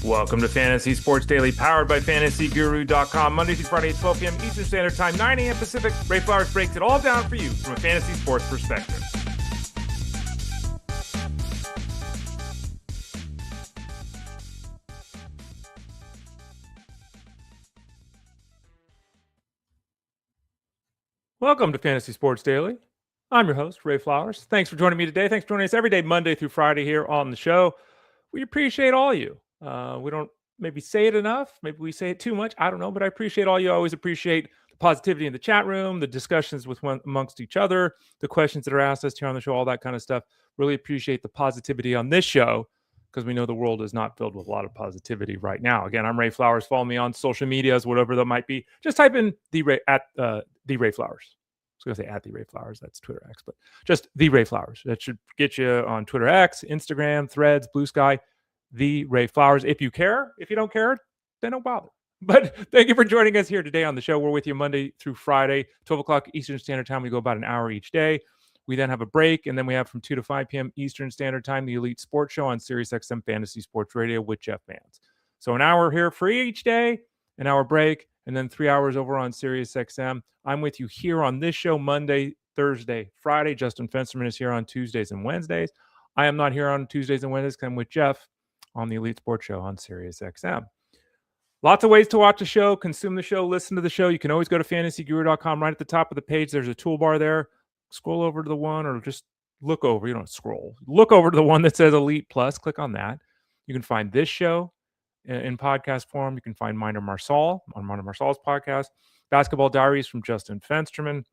Welcome to Fantasy Sports Daily, powered by FantasyGuru.com. Monday through Friday at 12 p.m. Eastern Standard Time, 9 a.m. Pacific. Ray Flowers breaks it all down for you from a fantasy sports perspective. Welcome to Fantasy Sports Daily. I'm your host, Ray Flowers. Thanks for joining me today. Thanks for joining us every day, Monday through Friday here on the show. We appreciate all you. We don't maybe say it enough. Maybe we say it too much. I don't know, but I appreciate all you. I always appreciate the positivity in the chat room, the discussions with amongst each other, the questions that are asked us here on the show, all that kind of stuff. Really appreciate the positivity on this show because we know the world is not filled with a lot of positivity right now. Again, I'm Ray Flowers. Follow me on social medias, whatever that might be. Just type in the Ray Flowers. I was going to say at the Ray Flowers. That's Twitter X, but just the Ray Flowers. That should get you on Twitter X, Instagram, Threads, Blue Sky, the Ray Flowers. If you care, if you don't care, then don't bother. But thank you for joining us here today on the show. We're with you Monday through Friday, 12 o'clock Eastern Standard Time. We go about an hour each day. We then have a break, and then we have from 2 to 5 p.m. Eastern Standard Time, the Elite Sports Show on SiriusXM Fantasy Sports Radio with Jeff Vance. So an hour here free each day, an hour break, and then 3 hours over on SiriusXM. I'm with you here on this show Monday, Thursday, Friday. Justin Fensterman is here on Tuesdays and Wednesdays. I am not here on Tuesdays and Wednesdays because I'm with Jeff on the Elite Sports Show on SiriusXM. Lots of ways to watch the show, consume the show, listen to the show. You can always go to fantasyguru.com. Right at the top of the page, there's a toolbar there. Scroll over to the one or just look over. You don't scroll. Look over to the one that says Elite Plus. Click on that. You can find this show in podcast form. You can find Minor Marsal on Minor Marsal's podcast. Basketball Diaries from Justin Fensterman.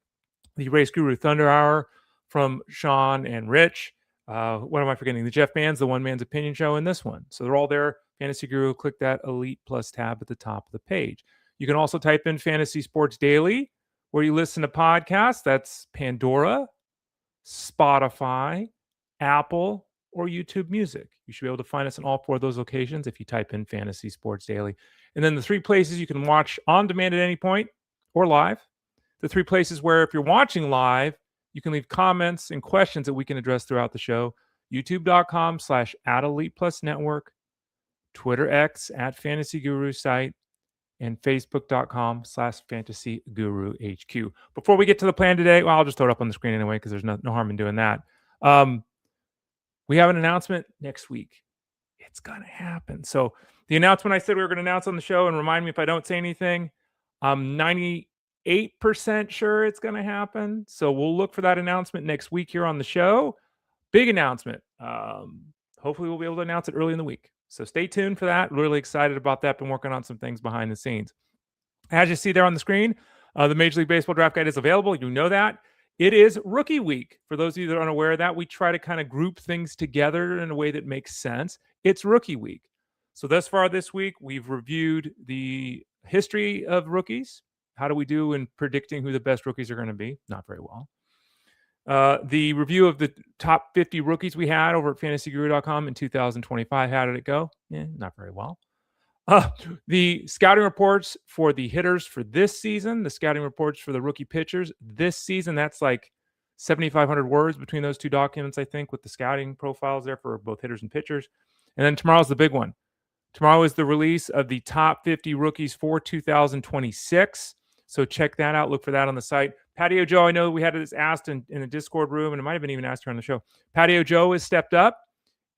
The Race Guru Thunder Hour from Sean and Rich. What am I forgetting? The Jeff Man's, the One Man's Opinion Show, and this one. So they're all there. Fantasy Guru, click that Elite Plus tab at the top of the page. You can also type in Fantasy Sports Daily, where you listen to podcasts. That's Pandora, Spotify, Apple, or YouTube Music. You should be able to find us in all four of those locations if you type in Fantasy Sports Daily. And then the three places you can watch on demand at any point or live. The three places where if you're watching live, you can leave comments and questions that we can address throughout the show. YouTube.com/@ElitePlusNetwork, Twitter X @FantasyGuru site, and Facebook.com/FantasyGuruHQ. Before we get to the plan today, well, I'll just throw it up on the screen anyway because there's no harm in doing that. We have an announcement next week. It's going to happen. So the announcement I said we were going to announce on the show, and remind me if I don't say anything, I'm 98% sure it's going to happen. So we'll look for that announcement next week here on the show. Big announcement. Hopefully we'll be able to announce it early in the week. So stay tuned for that. Really excited about that. Been working on some things behind the scenes. As you see there on the screen, the Major League Baseball Draft Guide is available. You know that. It is rookie week. For those of you that are unaware of that, we try to kind of group things together in a way that makes sense. It's rookie week. So thus far this week, we've reviewed the history of rookies. How do we do in predicting who the best rookies are going to be? Not very well. The review of the top 50 rookies we had over at fantasyguru.com in 2025. How did it go? Not very well. The scouting reports for the hitters for this season, the scouting reports for the rookie pitchers this season, that's like 7,500 words between those two documents, I think, with the scouting profiles there for both hitters and pitchers. And then tomorrow's the big one. Tomorrow is the release of the top 50 rookies for 2026. So check that out. Look for that on the site. Patio Joe, I know we had this asked in the Discord room, and it might have been even asked here on the show. Patio Joe has stepped up,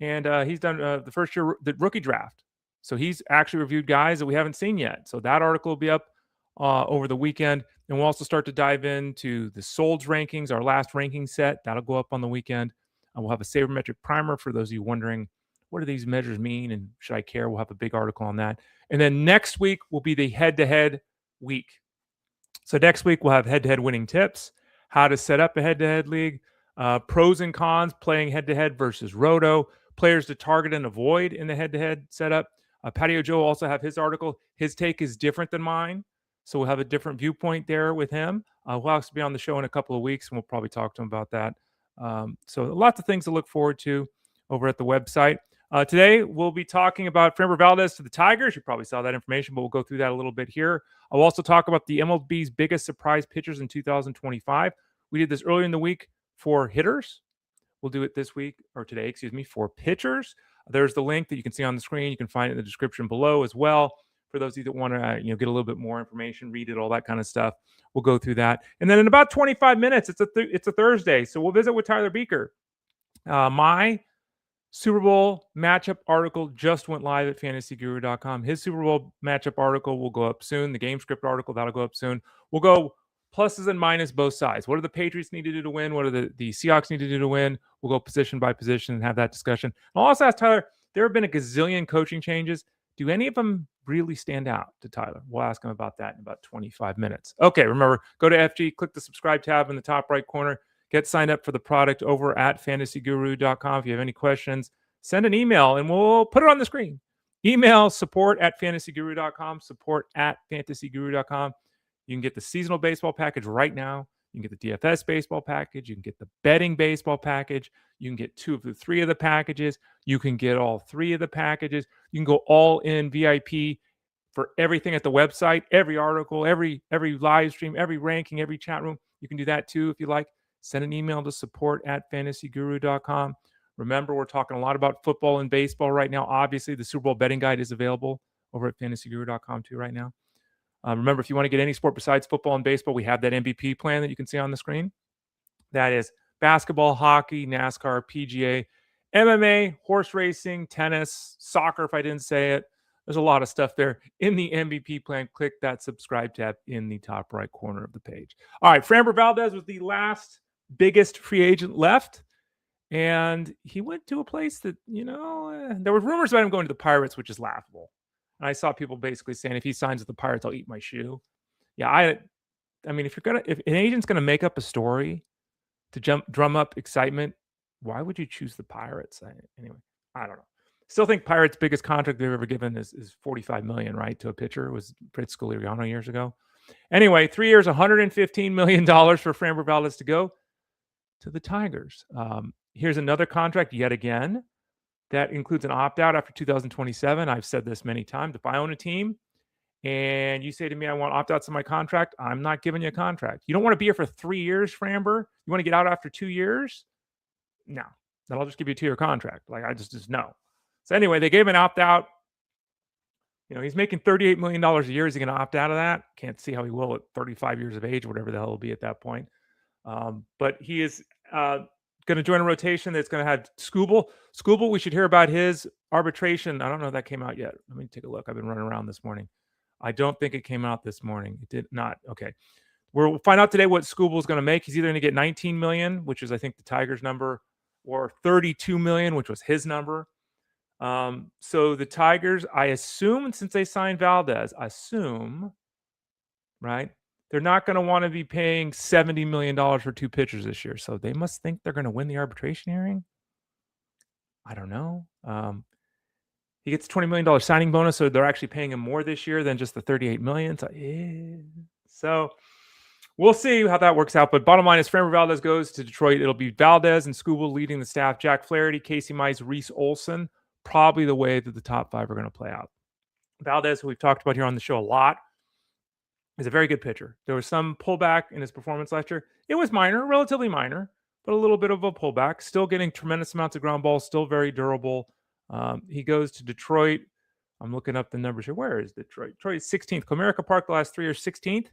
and he's done the first year, the rookie draft. So he's actually reviewed guys that we haven't seen yet. So that article will be up over the weekend. And we'll also start to dive into the Solds rankings, our last ranking set. That'll go up on the weekend. And we'll have a sabermetric primer for those of you wondering, what do these measures mean? And should I care? We'll have a big article on that. And then next week will be the head-to-head week. So next week we'll have head-to-head winning tips, how to set up a head-to-head league, pros and cons playing head-to-head versus roto, players to target and avoid in the head-to-head setup. Patio Joe will also have his article. His take is different than mine, so we'll have a different viewpoint there with him. We'll also be on the show in a couple of weeks, and we'll probably talk to him about that. So lots of things to look forward to over at the website. Today, we'll be talking about Framber Valdez to the Tigers. You probably saw that information, but we'll go through that a little bit here. I'll also talk about the MLB's biggest surprise pitchers in 2025. We did this earlier in the week for hitters. We'll do it this week, or today, for pitchers. There's the link that you can see on the screen. You can find it in the description below as well. For those of you that want to, get a little bit more information, read it, all that kind of stuff. We'll go through that. And then in about 25 minutes, it's a Thursday, so we'll visit with Tyler Buecher. My Super Bowl matchup article just went live at fantasyguru.com. His Super Bowl matchup article will go up soon. The game script article, that'll go up soon. We'll go pluses and minuses both sides. What do the Patriots need to do to win? What do the Seahawks need to do to win? We'll go position by position and have that discussion. I'll also ask Tyler, there have been a gazillion coaching changes. Do any of them really stand out to Tyler? We'll ask him about that in about 25 minutes. Okay, remember, go to FG, click the subscribe tab in the top right corner. Get signed up for the product over at fantasyguru.com. If you have any questions, send an email and we'll put it on the screen. Email support@fantasyguru.com, support@fantasyguru.com. You can get the seasonal baseball package right now. You can get the DFS baseball package. You can get the betting baseball package. You can get 2 of the 3 of the packages. You can get all 3 of the packages. You can go all in VIP for everything at the website, every article, every live stream, every ranking, every chat room. You can do that too if you like. Send an email to support@fantasyguru.com. Remember, we're talking a lot about football and baseball right now. Obviously, the Super Bowl betting guide is available over at fantasyguru.com too right now. Remember, if you want to get any sport besides football and baseball, we have that MVP plan that you can see on the screen. That is basketball, hockey, NASCAR, PGA, MMA, horse racing, tennis, soccer, if I didn't say it. There's a lot of stuff there in the MVP plan. Click that subscribe tab in the top right corner of the page. All right, Framber Valdez was the last biggest free agent left. And he went to a place that, there were rumors about him going to the Pirates, which is laughable. And I saw people basically saying, if he signs with the Pirates, I'll eat my shoe. Yeah, I mean, if an agent's gonna make up a story to drum up excitement, why would you choose the Pirates? Anyway, I don't know. Still think Pirates' biggest contract they've ever given is $45 million, right, to a pitcher. It was Fritz Scolariano years ago. Anyway, 3 years, $115 million for Framber Valdez to go to the Tigers. Here's another contract yet again that includes an opt-out after 2027. I've said this many times. If I own a team and you say to me, I want opt-outs in my contract, I'm not giving you a contract. You don't want to be here for 3 years, Framber? You want to get out after 2 years? No. Then I'll just give you a 2-year contract. Like, I just no. So anyway, they gave him an opt-out. He's making $38 million a year. Is he going to opt out of that? Can't see how he will at 35 years of age, whatever the hell he'll be at that point. But he is going to join a rotation that's going to have Skubal. Skubal, we should hear about his arbitration. I don't know if that came out yet. Let me take a look. I've been running around this morning. I don't think it came out this morning. It did not. Okay. We'll find out today what Skubal is going to make. He's either going to get $19 million, which is, I think, the Tigers' number, or $32 million, which was his number. So the Tigers, I assume, since they signed Valdez, right? They're not going to want to be paying $70 million for 2 pitchers this year. So they must think they're going to win the arbitration hearing. I don't know. He gets a $20 million signing bonus, so they're actually paying him more this year than just the $38 million. So we'll see how that works out. But bottom line is, Framber Valdez goes to Detroit. It'll be Valdez and Skubal leading the staff. Jack Flaherty, Casey Mize, Reese Olson. Probably the way that the top 5 are going to play out. Valdez, who we've talked about here on the show a lot, is a very good pitcher. There was some pullback in his performance last year. It was minor, relatively minor, but a little bit of a pullback. Still getting tremendous amounts of ground balls, still very durable. He goes to Detroit. I'm looking up the numbers here. Where is Detroit? Detroit is 16th. Comerica Park the last 3 years, 16th.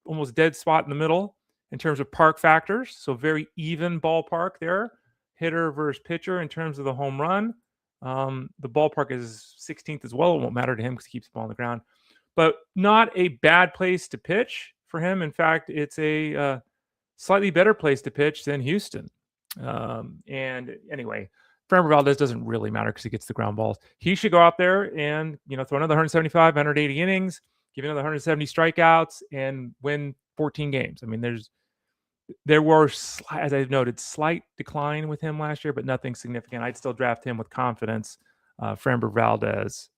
Almost dead spot in the middle in terms of park factors. So very even ballpark there. Hitter versus pitcher in terms of the home run. The ballpark is 16th as well. It won't matter to him because he keeps the ball on the ground. But not a bad place to pitch for him. In fact, it's a slightly better place to pitch than Houston. And anyway, Framber Valdez doesn't really matter because he gets the ground balls. He should go out there and throw another 175, 180 innings, give another 170 strikeouts, and win 14 games. I mean, there were, as I've noted, slight decline with him last year, but nothing significant. I'd still draft him with confidence. Framber Valdez,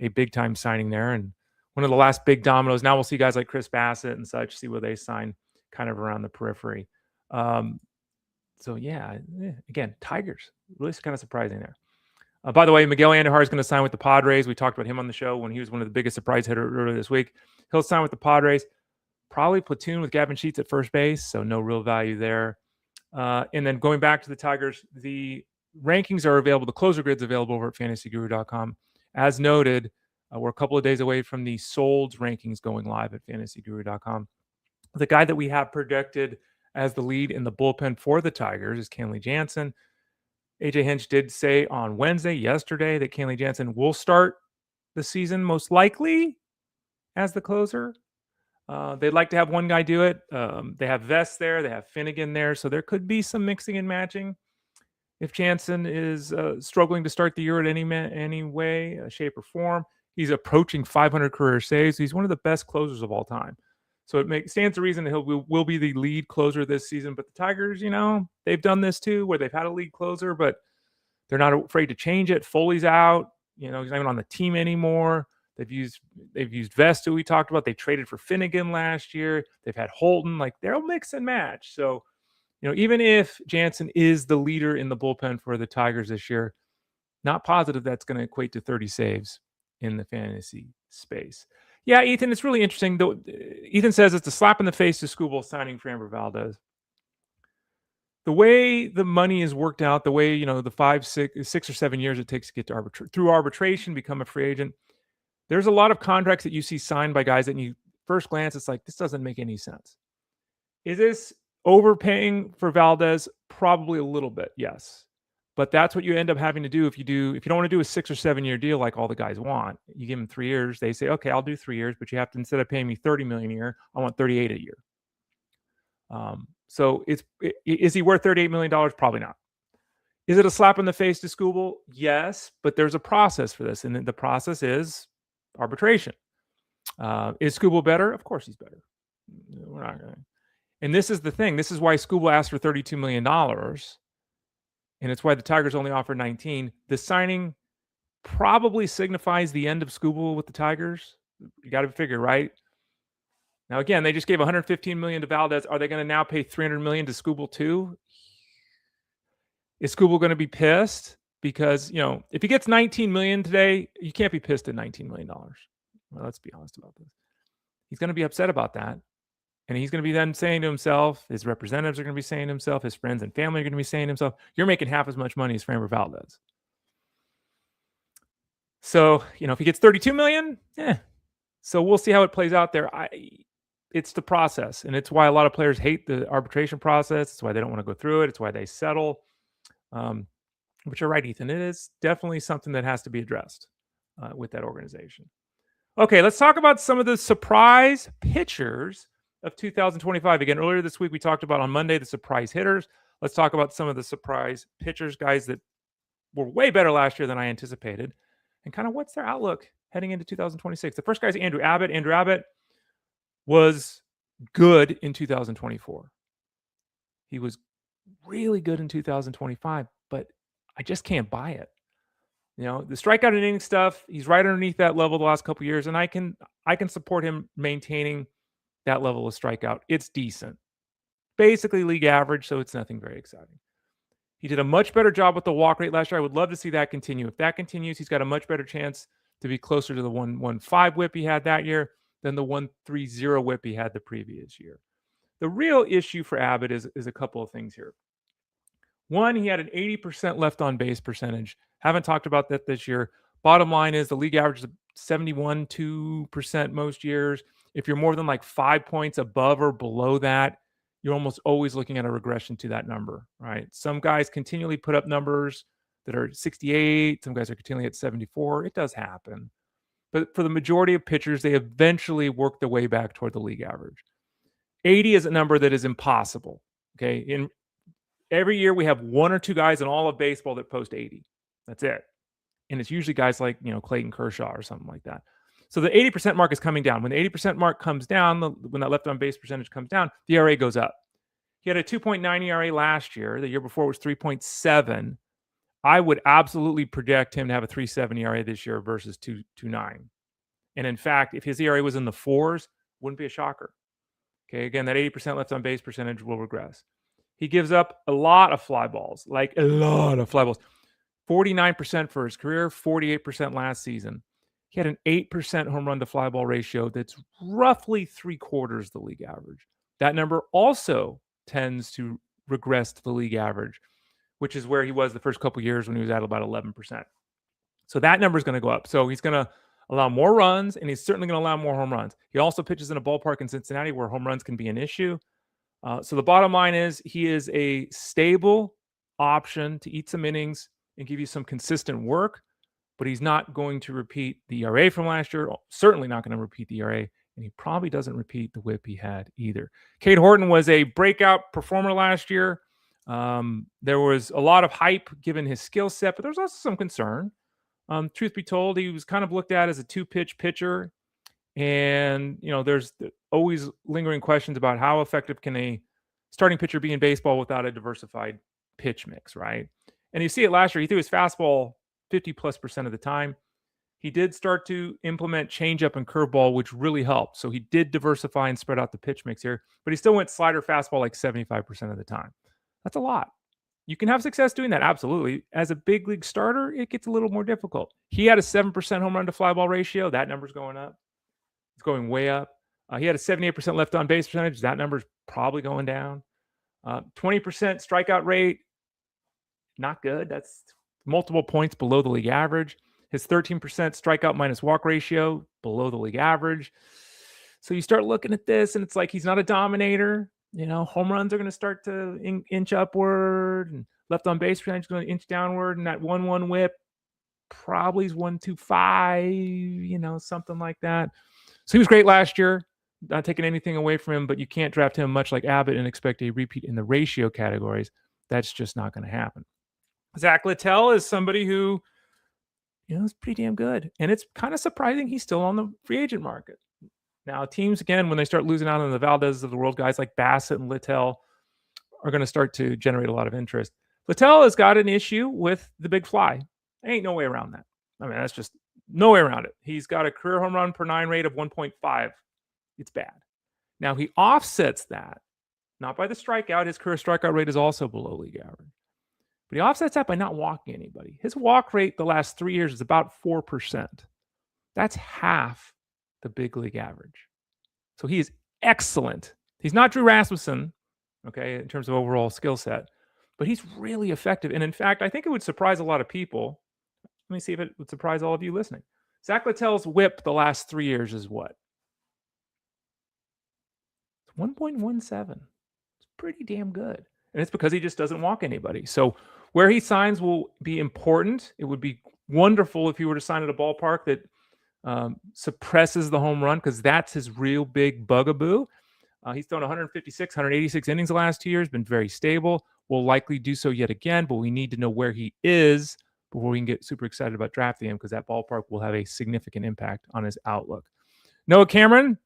a big-time signing there, and one of the last big dominoes. Now we'll see guys like Chris Bassett and such, see where they sign kind of around the periphery. So, yeah, again, Tigers, really kind of surprising there. By the way, Miguel Andujar is going to sign with the Padres. We talked about him on the show when he was one of the biggest surprise hitters earlier this week. He'll sign with the Padres. Probably platoon with Gavin Sheets at first base, so no real value there. And then going back to the Tigers, the rankings are available. The closer grid's available over at fantasyguru.com. As noted, we're a couple of days away from the Solds rankings going live at fantasyguru.com. The guy that we have projected as the lead in the bullpen for the Tigers is Kenley Jansen. AJ Hinch did say on yesterday, that Kenley Jansen will start the season most likely as the closer. They'd like to have one guy do it. They have Vest there. They have Finnegan there. So there could be some mixing and matching. If Jansen is struggling to start the year at any way, shape, or form, he's approaching 500 career saves. He's one of the best closers of all time. So it stands to reason that he will be the lead closer this season. But the Tigers, they've done this too, where they've had a lead closer, but they're not afraid to change it. Foley's out. He's not even on the team anymore. They've used Vest, who we talked about. They traded for Finnegan last year. They've had Horton. They'll mix and match. So, even if Jansen is the leader in the bullpen for the Tigers this year, not positive that's going to equate to 30 saves in the fantasy space. Yeah, Ethan, it's really interesting. Ethan says it's a slap in the face to Skubal signing Framber Valdez. The way the money is worked out, the way, the 5, 6 or 7 years it takes to get to through arbitration, become a free agent. There's a lot of contracts that you see signed by guys that you first glance, it's like, this doesn't make any sense. Is this overpaying for Valdez? Probably a little bit, yes. But that's what you end up having to do if you don't want to do a 6 or 7 year deal like all the guys want. You give them 3 years. They say, okay, I'll do 3 years, but you have to, instead of paying me $30 million a year, I want $38 a year. So is he worth $38 million? Probably not. Is it a slap in the face to Skubal? Yes, but there's a process for this, and the process is arbitration. Is Skubal better? Of course he's better. We're not going to. And this is the thing. This is why Skubal asked for $32 million. And it's why the Tigers only offer 19. The signing probably signifies the end of Skubal with the Tigers. You got to figure, right? Now, again, they just gave $115 million to Valdez. Are they going to now pay $300 million to Skubal too? Is Skubal going to be pissed? Because, if he gets $19 million today, you can't be pissed at $19 million. Well, let's be honest about this. He's going to be upset about that. And he's going to be then saying to himself, his representatives are going to be saying to himself, his friends and family are going to be saying to himself, you're making half as much money as Framber Valdez. So, if he gets $32 million, So we'll see how it plays out there. It's the process. And it's why a lot of players hate the arbitration process. It's why they don't want to go through it. It's why they settle. But you're right, Ethan. It is definitely something that has to be addressed with that organization. Okay, let's talk about some of the surprise pitchers of 2025. Again, earlier this week, we talked about on Monday the surprise hitters. Let's talk about some of the surprise pitchers, guys that were way better last year than I anticipated, and kind of what's their outlook heading into 2026. The first guy is Andrew Abbott. Andrew Abbott was good in 2024. He was really good in 2025, but I just can't buy it. The strikeout and inning stuff, he's right underneath that level the last couple of years, and I can support him maintaining that level of strikeout. It's decent. Basically league average, so it's nothing very exciting. He did a much better job with the walk rate last year. I would love to see that continue. If that continues, he's got a much better chance to be closer to the 1.15 whip he had that year than the 1.30 whip he had the previous year. The real issue for Abbott is a couple of things here. One, he had an 80% left on base percentage. Haven't talked about that this year. Bottom line is the league average is 71.2% most years. If you're more than 5 points above or below that, you're almost always looking at a regression to that number, right? Some guys continually put up numbers that are 68. Some guys are continually at 74. It does happen. But for the majority of pitchers, they eventually work their way back toward the league average. 80 is a number that is impossible, okay? In every year, we have one or two guys in all of baseball that post 80. That's it. And it's usually guys like, Clayton Kershaw or something like that. So the 80% mark is coming down. When the 80% mark comes down, when that left on base percentage comes down, the ERA goes up. He had a 2.9 ERA last year. The year before was 3.7. I would absolutely project him to have a 3.7 ERA this year versus 2.9. And in fact, if his ERA was in the 4s, wouldn't be a shocker. Okay, again, that 80% left on base percentage will regress. He gives up a lot of fly balls, 49% for his career, 48% last season. He had an 8% home run to fly ball ratio that's roughly 3/4 the league average. That number also tends to regress to the league average which is where he was the first couple years when he was at about 11%. So that number is going to go up. So he's going to allow more runs, and he's certainly going to allow more home runs. He also pitches in a ballpark in Cincinnati where home runs can be an issue. So the bottom line is he is a stable option to eat some innings and give you some consistent work, but he's not going to repeat the ERA from last year, certainly not going to repeat the ERA, and he probably doesn't repeat the whip he had either. Cade Horton was a breakout performer last year. There was a lot of hype given his skill set, but there was also some concern. Truth be told, he was kind of looked at as a two-pitch pitcher, and there's always lingering questions about how effective can a starting pitcher be in baseball without a diversified pitch mix, right? And you see it last year. He threw his fastball 50+% of the time. He did start to implement changeup and curveball, which really helped. So he did diversify and spread out the pitch mix here, but he still went slider fastball like 75% of the time. That's a lot. You can have success doing that, absolutely. As a big league starter, it gets a little more difficult. He had a 7% home run to fly ball ratio. That number's going up. It's going way up. He had a 78% left on base percentage. That number's probably going down. 20% strikeout rate, not good. That's multiple points below the league average. His 13% strikeout minus walk ratio, below the league average. So you start looking at this, and it's like he's not a dominator. Home runs are going to start to inch upward, and left on base percentage is going to inch downward, and that 1-1 whip probably is 1.25, something like that. So he was great last year. Not taking anything away from him, but you can't draft him much like Abbott and expect a repeat in the ratio categories. That's just not going to happen. Zack Littell is somebody who, is pretty damn good. And it's kind of surprising he's still on the free agent market. Now, teams, again, when they start losing out on the Valdez of the world, guys like Bassett and Littell are going to start to generate a lot of interest. Littell has got an issue with the big fly. There ain't no way around that. I mean, that's just no way around it. He's got a career home run per 9 rate of 1.5. It's bad. Now, he offsets that, not by the strikeout. His career strikeout rate is also below league average. But he offsets that by not walking anybody. His walk rate the last 3 years is about 4%. That's half the big league average. So he is excellent. He's not Drew Rasmussen, okay, in terms of overall skill set, but he's really effective. And in fact, I think it would surprise a lot of people. Let me see if it would surprise all of you listening. Zack Littell's whip the last 3 years is what? 1.17. It's pretty damn good. And it's because he just doesn't walk anybody. So where he signs will be important. It would be wonderful if he were to sign at a ballpark that suppresses the home run, because that's his real big bugaboo. He's thrown 156, 186 innings the last 2 years, been very stable. Will likely do so yet again, but we need to know where he is before we can get super excited about drafting him, because that ballpark will have a significant impact on his outlook. Noah Cameron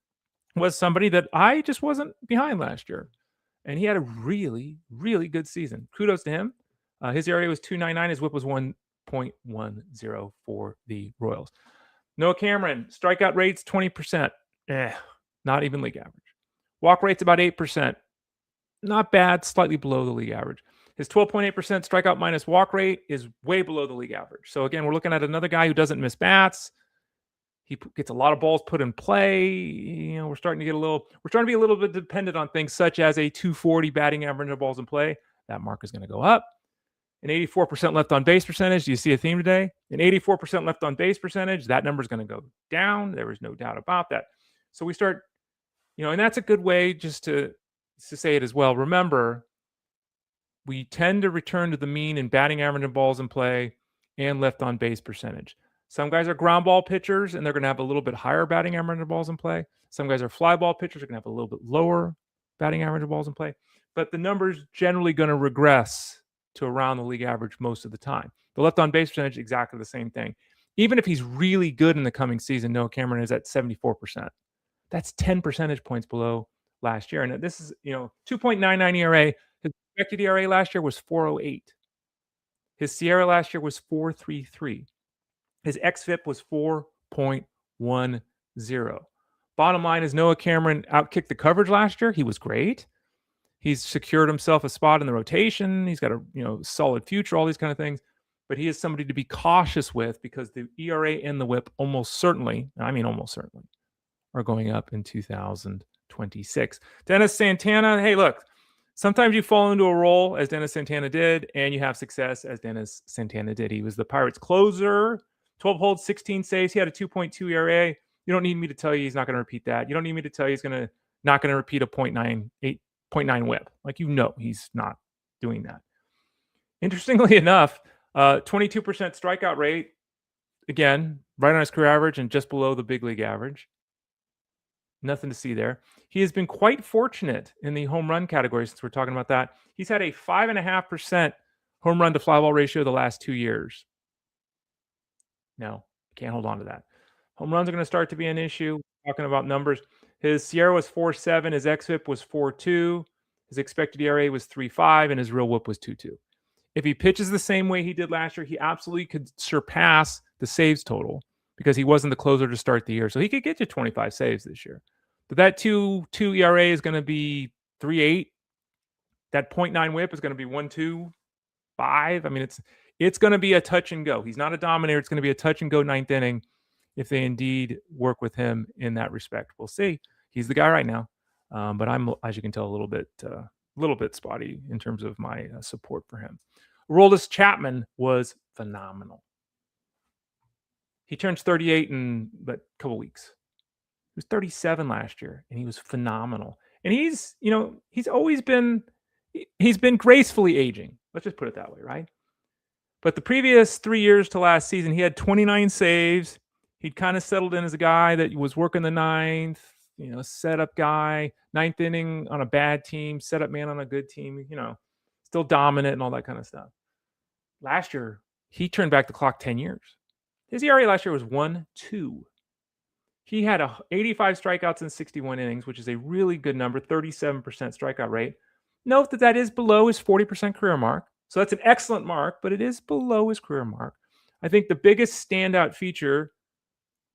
was somebody that I just wasn't behind last year, and he had a really, really good season. Kudos to him. His ERA was 2.99. His whip was 1.10 for the Royals. Noah Cameron, strikeout rates 20%. Not even league average. Walk rates about 8%. Not bad, slightly below the league average. His 12.8% strikeout minus walk rate is way below the league average. So again, we're looking at another guy who doesn't miss bats. He gets a lot of balls put in play. We're starting to be a little bit dependent on things such as a 240 batting average of balls in play. That mark is going to go up. An 84% left on base percentage. Do you see a theme today? An 84% left on base percentage. That number is going to go down. There is no doubt about that. So we start, and that's a good way just to say it as well. Remember, we tend to return to the mean in batting average and balls in play and left on base percentage. Some guys are ground ball pitchers, and they're going to have a little bit higher batting average and balls in play. Some guys are fly ball pitchers, are going to have a little bit lower batting average and balls in play. But the number's generally going to regress to around the league average most of the time. The left on base percentage, exactly the same thing. Even if he's really good in the coming season, Noah Cameron is at 74%. That's 10 percentage points below last year. And this is, 2.99 ERA. His expected ERA last year was 4.08. His SIERA last year was 4.33. His xFIP was 4.10. Bottom line is Noah Cameron outkicked the coverage last year. He was great. He's secured himself a spot in the rotation. He's got a solid future, all these kind of things. But he is somebody to be cautious with, because the ERA and the whip almost certainly are going up in 2026. Dennis Santana, hey, look, Sometimes you fall into a role, as Dennis Santana did, and you have success, as Dennis Santana did. He was the Pirates closer, 12 holds, 16 saves. He had a 2.2 ERA. You don't need me to tell you he's not going to repeat that. You don't need me to tell you he's not going to repeat a 0.9 whip. Like, he's not doing that. Interestingly enough, 22% strikeout rate, again, right on his career average and just below the big league average. Nothing to see there. He has been quite fortunate in the home run category, since we're talking about that. He's had a 5.5% home run to fly ball ratio the last 2 years. No, can't hold on to that. Home runs are going to start to be an issue. We're talking about numbers. His SIERA was 4.7. His xFIP was 4.2. His expected ERA was 3.5, and his real WHIP was 2.2. If he pitches the same way he did last year, he absolutely could surpass the saves total, because he wasn't the closer to start the year. So he could get you 25 saves this year. But that 2.2 ERA is going to be 3.8. That 0.9 whip is going to be 1.25. I mean, it's going to be a touch and go. He's not a dominator. It's going to be a touch and go ninth inning if they indeed work with him in that respect. We'll see. He's the guy right now. But I'm, as you can tell, a little bit spotty in terms of my support for him. Aroldis Chapman was phenomenal. He turns 38 in a couple weeks. He was 37 last year, and he was phenomenal. And he's been gracefully aging. Let's just put it that way, right? But the previous 3 years to last season, he had 29 saves. He'd kind of settled in as a guy that was working the ninth, setup guy, ninth inning on a bad team, setup man on a good team, still dominant and all that kind of stuff. Last year, he turned back the clock 10 years. His ERA last year was 1.2. He had 85 strikeouts in 61 innings, which is a really good number, 37% strikeout rate. Note that is below his 40% career mark. So that's an excellent mark, but it is below his career mark. I think the biggest standout feature,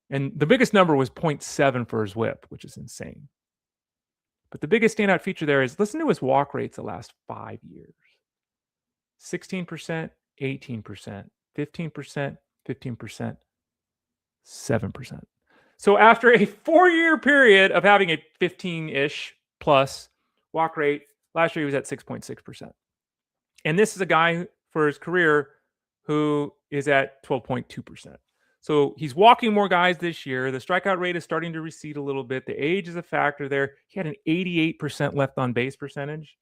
and the biggest number was 0.7 for his whip, which is insane. But the biggest standout feature there is, listen to his walk rates the last 5 years. 16%, 18%, 15%, 15%, 7%. So after a 4-year period of having a 15-ish plus walk rate, last year he was at 6.6%. And this is a guy for his career who is at 12.2%. So he's walking more guys this year. The strikeout rate is starting to recede a little bit. The age is a factor there. He had an 88% left on base percentage.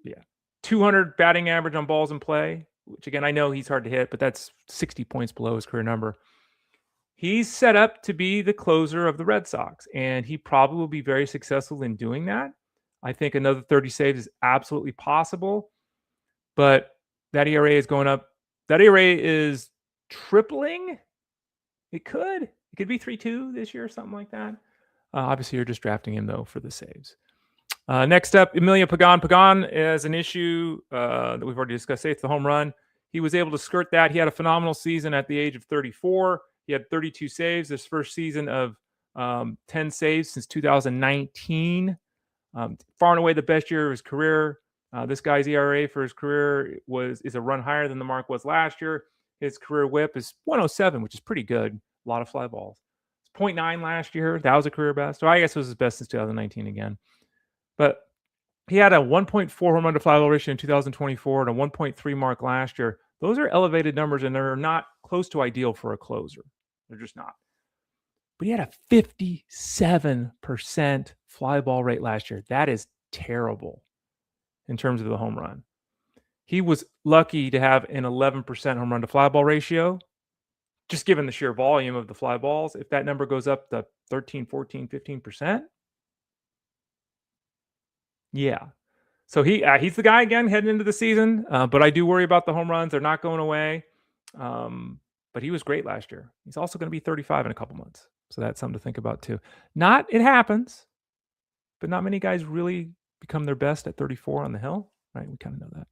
Yeah. 200 batting average on balls in play, which again, I know he's hard to hit, but that's 60 points below his career number. He's set up to be the closer of the Red Sox, and he probably will be very successful in doing that. I think another 30 saves is absolutely possible, but that ERA is going up. That ERA is tripling. It could be 3.2 this year or something like that. Obviously, you're just drafting him, though, for the saves. Next up, Emilio Pagan. Pagan is an issue that we've already discussed. It's the home run. He was able to skirt that. He had a phenomenal season at the age of 34. He had 32 saves. His first season of 10 saves since 2019. Far and away the best year of his career. This guy's ERA for his career is a run higher than the mark was last year. His career whip is 107, which is pretty good. A lot of fly balls. It's 0.9 last year. That was a career best. So I guess it was his best since 2019 again. But he had a 1.4 home run to fly ball ratio in 2024 and a 1.3 mark last year. Those are elevated numbers, and they're not close to ideal for a closer. They're just not. But he had a 57% fly ball rate last year. That is terrible in terms of the home run. He was lucky to have an 11% home run to fly ball ratio, just given the sheer volume of the fly balls. If that number goes up to 13, 14, 15%, yeah. So he's the guy again heading into the season, but I do worry about the home runs. They're not going away. But he was great last year. He's also going to be 35 in a couple months. So that's something to think about too. It happens, but not many guys really become their best at 34 on the hill, right? We kind of know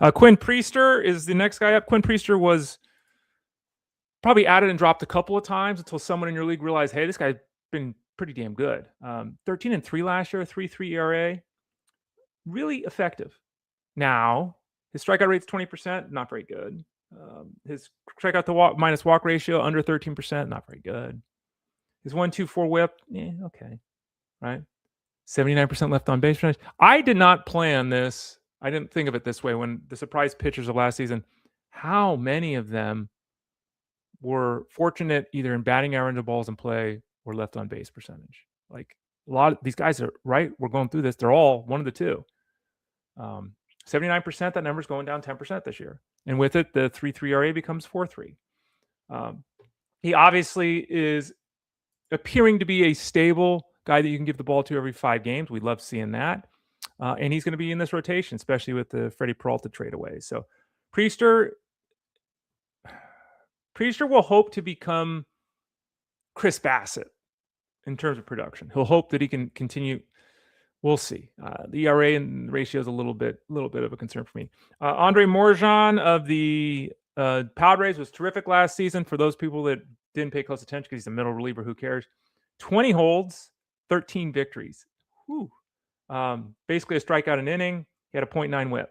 that. Quinn Preister is the next guy up. Quinn Preister was probably added and dropped a couple of times until someone in your league realized, hey, this guy's been pretty damn good. 13-3 last year, 3.3 ERA. Really effective. Now, his strikeout rate's 20%, not very good. His strikeout to walk minus walk ratio under 13%, not very good. His 1.24 whip, okay, right? 79% left on base percentage. I did not plan this. I didn't think of it this way when the surprise pitchers of last season, how many of them were fortunate either in batting average of balls in play or left on base percentage. Like a lot of these guys are right. We're going through this. They're all one of the two. 79%, that number's going down 10% this year. And with it, the 3.3 ERA becomes 4.3. He obviously is appearing to be a stable guy that you can give the ball to every 5 games. We love seeing that. And he's going to be in this rotation, especially with the Freddie Peralta trade away. So Preister will hope to become Chris Bassett in terms of production. He'll hope that he can continue. We'll see. The ERA and ratio is a little bit of a concern for me. Andrw Morejon of the Padres was terrific last season. For those people that didn't pay close attention because he's a middle reliever, who cares? 20 holds, 13 victories. Whew. Basically a strikeout an inning. He had a 0.9 whip.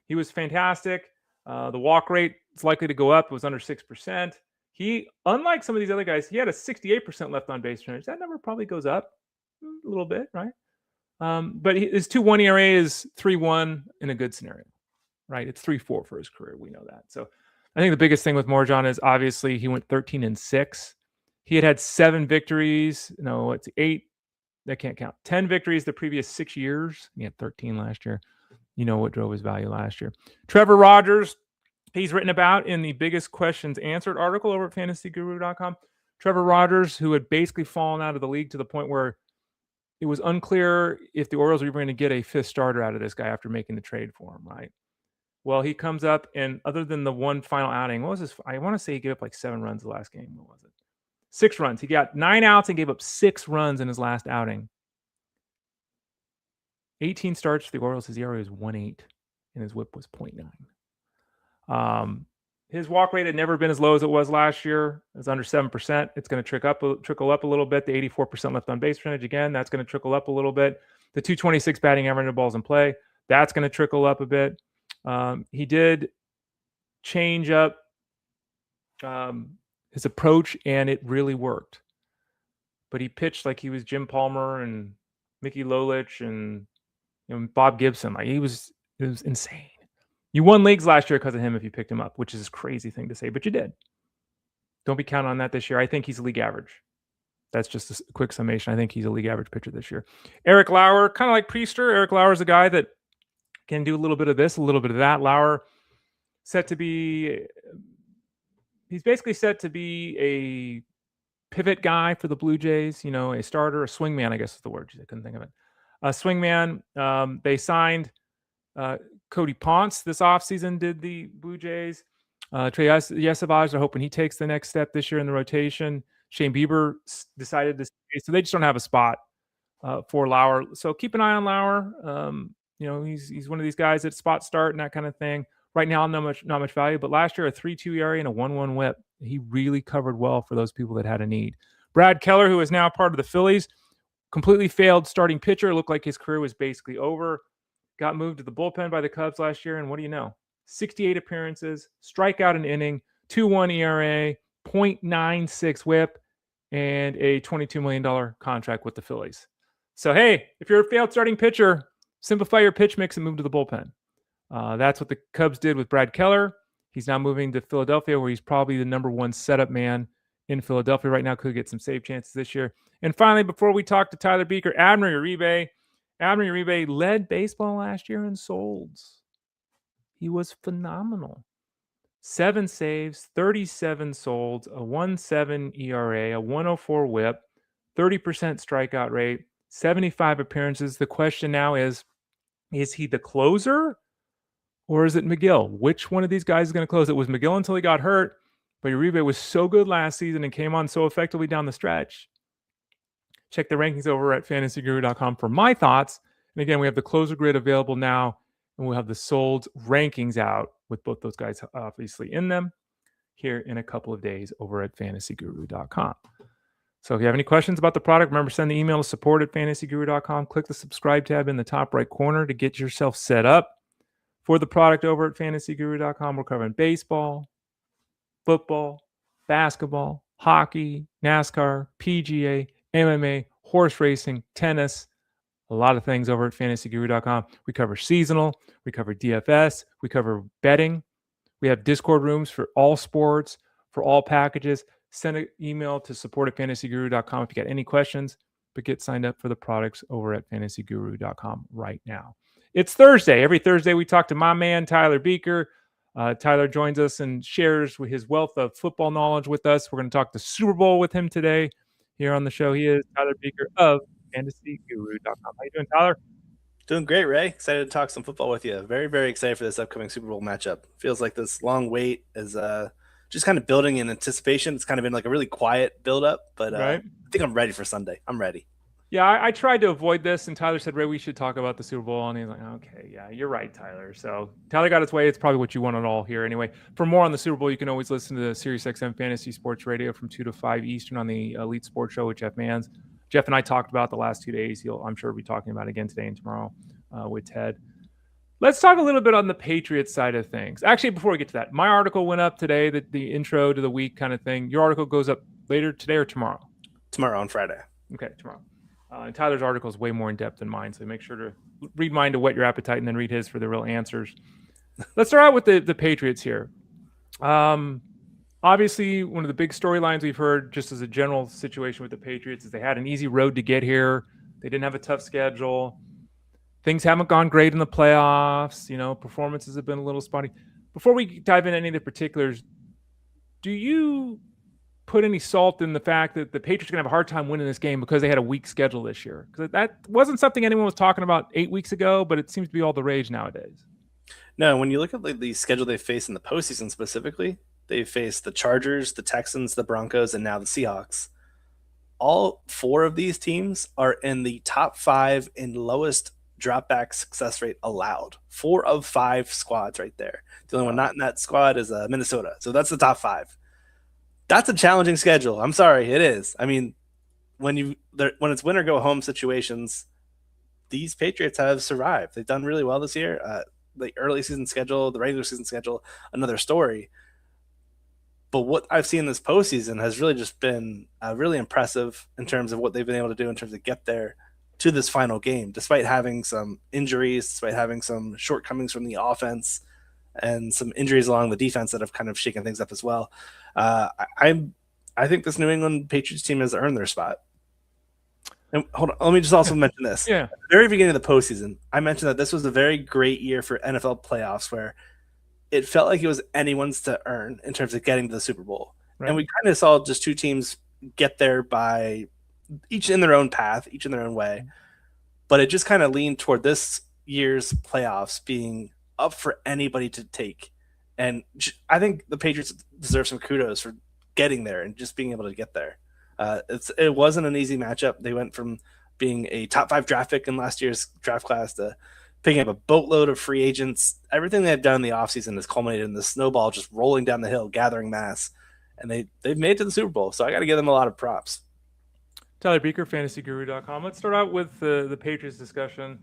He was fantastic. The walk rate is likely to go up. It was under 6%. He, unlike some of these other guys, he had a 68% left on base percentage. That number probably goes up a little bit, right? But his 2.1 ERA is 3.1 in a good scenario, right? It's 3.4 for his career. We know that. So I think the biggest thing with Morejon is obviously he went 13-6. He had 7 victories. No, it's 8. That can't count. 10 victories the previous 6 years. He had 13 last year. You know what drove his value last year. Trevor Rogers, he's written about in the Biggest Questions Answered article over at fantasyguru.com. Trevor Rogers, who had basically fallen out of the league to the point where it was unclear if the Orioles were going to get a 5th starter out of this guy after making the trade for him, right? Well, he comes up, and other than the one final outing, what was his? I want to say he gave up like 7 runs the last game. What was it? 6 runs. He got 9 outs and gave up 6 runs in his last outing. 18 starts for the Orioles. His ERA was 1.8, and his WHIP was 0.9. His walk rate had never been as low as it was last year. It's under 7%. It's going to trickle up a little bit. The 84% left on base percentage, again, that's going to trickle up a little bit. The 226 batting average of balls in play, that's going to trickle up a bit. He did change up his approach, and it really worked. But he pitched like he was Jim Palmer and Mickey Lolich and Bob Gibson. Like it was insane. You won leagues last year because of him if you picked him up, which is a crazy thing to say, but you did. Don't be counting on that this year. I think he's a league average. That's just a quick summation. I think he's a league average pitcher this year. Eric Lauer, kind of like Preister. Eric Lauer is a guy that can do a little bit of this, a little bit of that. Lauer he's basically set to be a pivot guy for the Blue Jays, a starter, a swingman, I guess is the word. I couldn't think of it. A swingman. They signed Cody Ponce this offseason, did the Blue Jays. Trey Yesavage, they're hoping he takes the next step this year in the rotation. Shane Bieber decided to stay, so they just don't have a spot for Lauer. So keep an eye on Lauer. He's one of these guys that spot start and that kind of thing. Right now, not much value, but last year a 3.2 ERA and a 1.1 WHIP. He really covered well for those people that had a need. Brad Keller, who is now part of the Phillies, completely failed starting pitcher. Looked like his career was basically over. Got moved to the bullpen by the Cubs last year, and what do you know? 68 appearances, strikeout an inning, 2.1 ERA, 0.96 WHIP, and a $22 million contract with the Phillies. So, hey, if you're a failed starting pitcher, simplify your pitch mix and move to the bullpen. That's what the Cubs did with Brad Keller. He's now moving to Philadelphia, where he's probably the number 1 setup man in Philadelphia right now. Could get some save chances this year. And finally, before we talk to Tyler Beaker, Abner Uribe. Abner Uribe led baseball last year in solds. He was phenomenal. 7 saves, 37 solds, a 1.7 ERA, a 1.04 WHIP, 30% strikeout rate, 75 appearances. The question now is he the closer or is it McGill? Which one of these guys is going to close? It was McGill until he got hurt, but Uribe was so good last season and came on so effectively down the stretch. Check the rankings over at fantasyguru.com for my thoughts. And again, we have the closer grid available now, and we'll have the sold rankings out with both those guys obviously in them here in a couple of days over at fantasyguru.com. So if you have any questions about the product, remember, send the email to support@fantasyguru.com. Click the subscribe tab in the top right corner to get yourself set up for the product over at fantasyguru.com. We're covering baseball, football, basketball, hockey, NASCAR, PGA, MMA, horse racing, tennis, a lot of things over at fantasyguru.com. We cover seasonal, we cover DFS, we cover betting. We have Discord rooms for all sports, for all packages. Send an email to support@fantasyguru.com if you got any questions, but get signed up for the products over at fantasyguru.com right now. It's Thursday. Every Thursday, we talk to my man, Tyler Buecher. Tyler joins us and shares his wealth of football knowledge with us. We're going to talk the Super Bowl with him today here on the show. He is Tyler Buecher of fantasyguru.com. How you doing, Tyler? Doing great, Ray. Excited to talk some football with you. Very, very excited for this upcoming Super Bowl matchup. Feels like this long wait is just kind of building in anticipation. It's kind of been like a really quiet build-up, but Right. I think I'm ready for Sunday. I'm ready. Yeah, I tried to avoid this, and Tyler said, Ray, we should talk about the Super Bowl. And he's like, okay, yeah, you're right, Tyler. So Tyler got his way. It's probably what you wanted all here anyway. For more on the Super Bowl, you can always listen to the SiriusXM Fantasy Sports Radio from 2 to 5 Eastern on the Elite Sports Show with Jeff Mans. Jeff and I talked about the last 2 days. I'm sure be talking about it again today and tomorrow with Ted. Let's talk a little bit on the Patriots side of things. Actually, before we get to that, my article went up today, the intro to the week kind of thing. Your article goes up later today or tomorrow? Tomorrow on Friday. Okay, tomorrow. And Tyler's article is way more in depth than mine, so make sure to read mine to whet your appetite and then read his for the real answers. Let's start out with the Patriots here. Obviously, one of the big storylines we've heard just as a general situation with the Patriots is they had an easy road to get here. They didn't have a tough schedule. Things haven't gone great in the playoffs. Performances have been a little spotty. Before we dive into any of the particulars, do you put any salt in the fact that the Patriots are going to have a hard time winning this game because they had a weak schedule this year? Because that wasn't something anyone was talking about 8 weeks ago, but it seems to be all the rage nowadays. No, when you look at the schedule they face in the postseason specifically, they face the Chargers, the Texans, the Broncos, and now the Seahawks. All 4 of these teams are in the top 5 in lowest dropback success rate allowed. 4 of 5 squads right there. The only one not in that squad is Minnesota. So that's the top 5. That's a challenging schedule. I'm sorry, it is. I mean, when it's win or go home situations, these Patriots have survived. They've done really well this year. The early season schedule, the regular season schedule, another story. But what I've seen this postseason has really just been really impressive in terms of what they've been able to do in terms of get there to this final game, despite having some injuries, despite having some shortcomings from the offense and some injuries along the defense that have kind of shaken things up as well. I think this New England Patriots team has earned their spot. And hold on, let me just also mention this. Yeah. At the very beginning of the postseason, I mentioned that this was a very great year for NFL playoffs where it felt like it was anyone's to earn in terms of getting to the Super Bowl. Right. And we kind of saw just 2 teams get there by each in their own path, each in their own way. But it just kind of leaned toward this year's playoffs being up for anybody to take. And I think the Patriots deserve some kudos for getting there and just being able to get there. It wasn't an easy matchup. They went from being a top 5 draft pick in last year's draft class to picking up a boatload of free agents. Everything they've done in the offseason has culminated in the snowball just rolling down the hill, gathering mass. And they've made it to the Super Bowl. So I got to give them a lot of props. Tyler Buecher, fantasyguru.com. Let's start out with the Patriots discussion.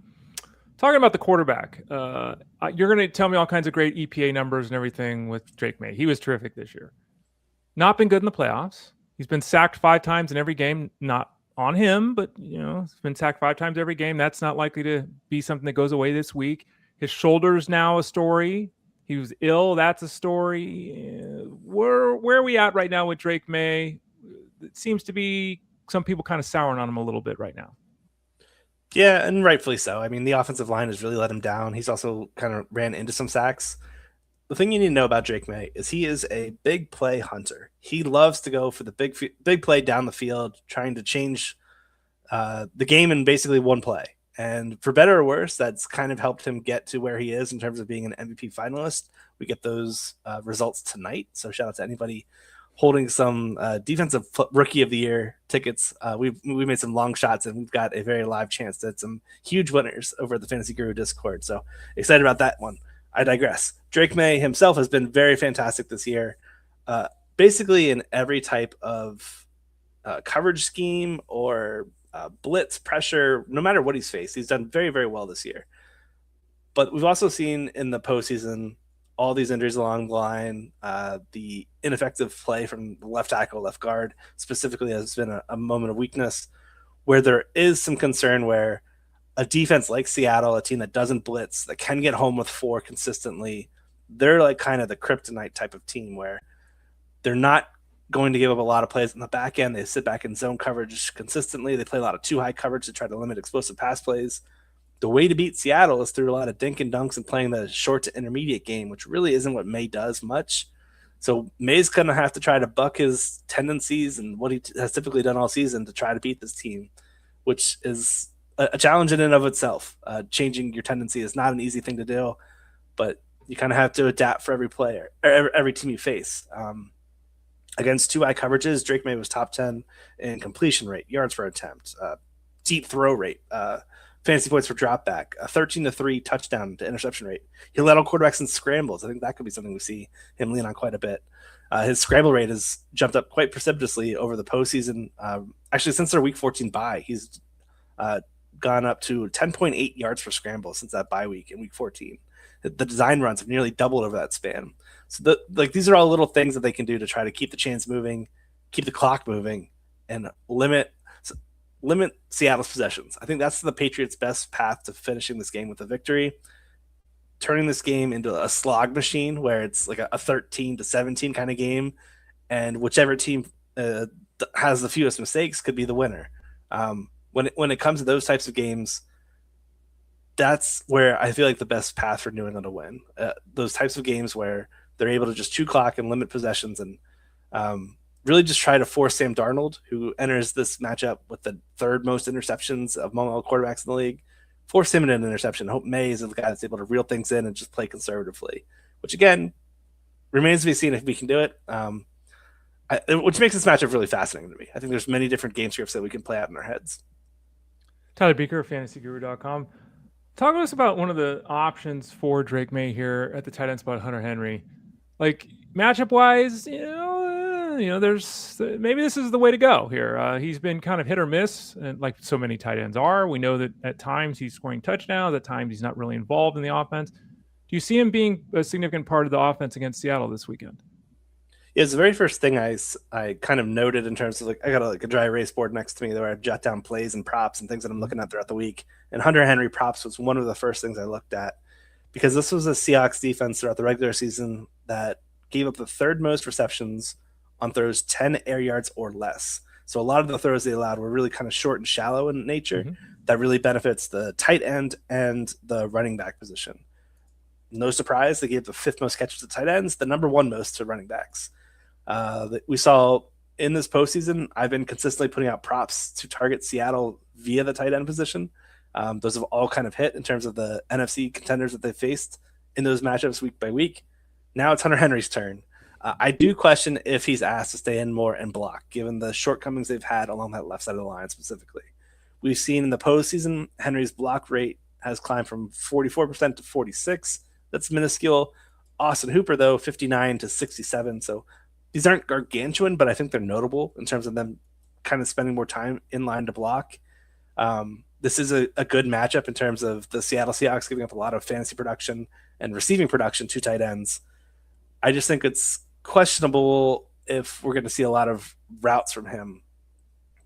Talking about the quarterback, you're going to tell me all kinds of great EPA numbers and everything with Drake May. He was terrific this year. Not been good in the playoffs. He's been sacked 5 times in every game. Not on him, but he's been sacked 5 times every game. That's not likely to be something that goes away this week. His shoulder's now a story. He was ill. That's a story. Where are we at right now with Drake May? It seems to be some people kind of souring on him a little bit right now. Yeah, and rightfully so. I mean, the offensive line has really let him down. He's also kind of ran into some sacks. The thing you need to know about Drake May is he is a big play hunter. He loves to go for the big play down the field, trying to change the game in basically one play. And for better or worse, that's kind of helped him get to where he is in terms of being an MVP finalist. We get those results tonight. So shout out to anybody holding some defensive rookie of the year tickets. We made some long shots and we've got a very live chance to hit some huge winners over at the Fantasy Guru Discord. So excited about that one. I digress. Drake May himself has been very fantastic this year. Basically in every type of coverage scheme or blitz pressure, no matter what he's faced, he's done very, very well this year. But we've also seen in the postseason all these injuries along the line, the ineffective play from the left tackle, left guard specifically has been a moment of weakness where there is some concern where a defense like Seattle, a team that doesn't blitz, that can get home with 4 consistently, they're like kind of the kryptonite type of team where they're not going to give up a lot of plays in the back end. They sit back in zone coverage consistently. They play a lot of too high coverage to try to limit explosive pass plays. The way to beat Seattle is through a lot of dink and dunks and playing the short to intermediate game, which really isn't what May does much. So May's going to have to try to buck his tendencies and what he has typically done all season to try to beat this team, which is a challenge in and of itself. Changing your tendency is not an easy thing to do, but you kind of have to adapt for every player, every team you face. Against 2 high coverages, Drake May was top 10 in completion rate, yards per attempt, deep throw rate, fantasy points for drop back, a 13-3 touchdown to interception rate. He led all quarterbacks in scrambles. I think that could be something we see him lean on quite a bit. His scramble rate has jumped up quite precipitously over the postseason. Actually, since their Week 14 bye, he's gone up to 10.8 yards per scramble since that bye week in Week 14. The design runs have nearly doubled over that span. So these are all little things that they can do to try to keep the chains moving, keep the clock moving, and limit Seattle's possessions. I think that's the Patriots' best path to finishing this game with a victory. Turning this game into a slog machine where it's like a 13-17 kind of game, and whichever team has the fewest mistakes could be the winner. When it comes to those types of games, that's where I feel like the best path for New England to win. Those types of games where they're able to just chew clock and limit possessions and really just try to force Sam Darnold, who enters this matchup with the 3rd most interceptions among all quarterbacks in the league, force him in an interception. Hope May is the guy that's able to reel things in and just play conservatively, which again remains to be seen if we can do it. Which makes this matchup really fascinating to me. I think there's many different game scripts that we can play out in our heads. Tyler Beaker, fantasyguru.com. Talk to us about one of the options for Drake May here at the tight end spot, Hunter Henry. Like matchup wise, there's maybe this is the way to go here. He's been kind of hit or miss, and like so many tight ends are. We know that at times he's scoring touchdowns, at times he's not really involved in the offense. Do you see him being a significant part of the offense against Seattle this weekend? Yeah, it's the very first thing I kind of noted in terms of like I got a dry erase board next to me where I jot down plays and props and things that I'm looking at throughout the week. And Hunter Henry props was one of the first things I looked at because this was a Seahawks defense throughout the regular season that gave up the 3rd most receptions on throws 10 air yards or less. So a lot of the throws they allowed were really kind of short and shallow in nature. That really benefits the tight end and the running back position. No surprise, they gave the 5th most catches to tight ends, the number 1 most to running backs. We saw in this postseason, I've been consistently putting out props to target Seattle via the tight end position. Those have all kind of hit in terms of the NFC contenders that they faced in those matchups week by week. Now it's Hunter Henry's turn. I do question if he's asked to stay in more and block, given the shortcomings they've had along that left side of the line specifically. We've seen in the postseason, Henry's block rate has climbed from 44% to 46%. That's minuscule. Austin Hooper, though, 59 to 67. So these aren't gargantuan, but I think they're notable in terms of them kind of spending more time in line to block. This is a good matchup in terms of the Seattle Seahawks giving up a lot of fantasy production and receiving production to tight ends. I just think it's questionable if we're going to see a lot of routes from him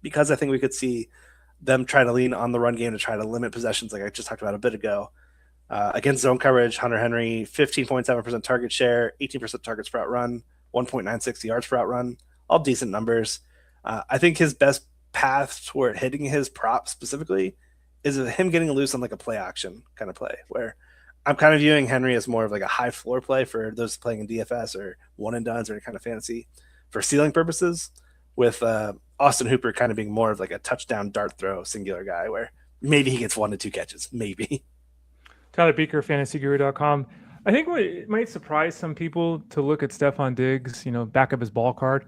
because I think we could see them try to lean on the run game to try to limit possessions like I just talked about a bit ago. Against zone coverage, Hunter Henry, 15.7% target share, 18% targets per out run, 1.96 yards per out run, all decent numbers. I think his best path toward hitting his prop specifically is him getting loose on like a play action kind of play where I'm kind of viewing Henry as more of like a high floor play for those playing in DFS or one and dones or any kind of fantasy for ceiling purposes, with Austin Hooper kind of being more of like a touchdown dart throw singular guy where maybe he gets 1 to 2 catches, maybe. Tyler Beaker, fantasyguru.com. I think it might surprise some people to look at Stephon Diggs, back up his ball card.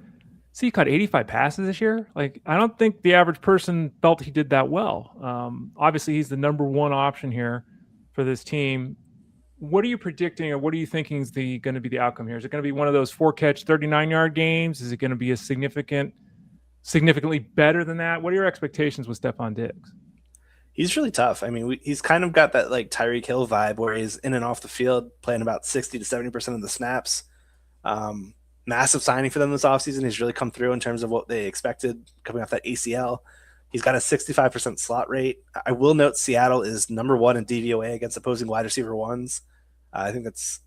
See, he caught 85 passes this year. Like, I don't think the average person felt he did that well. Obviously, he's the number 1 option here for this team. What are you predicting, or what are you thinking is going to be the outcome here? Is it going to be one of those 4-catch, 39-yard games? Is it going to be a significantly better than that? What are your expectations with Stephon Diggs? He's really tough. I mean, he's kind of got that like Tyreek Hill vibe where he's in and off the field playing about 60 to 70% of the snaps. Massive signing for them this offseason. He's really come through in terms of what they expected coming off that ACL. He's got a 65% slot rate. I will note Seattle is number 1 in DVOA against opposing wide receiver ones. I think that's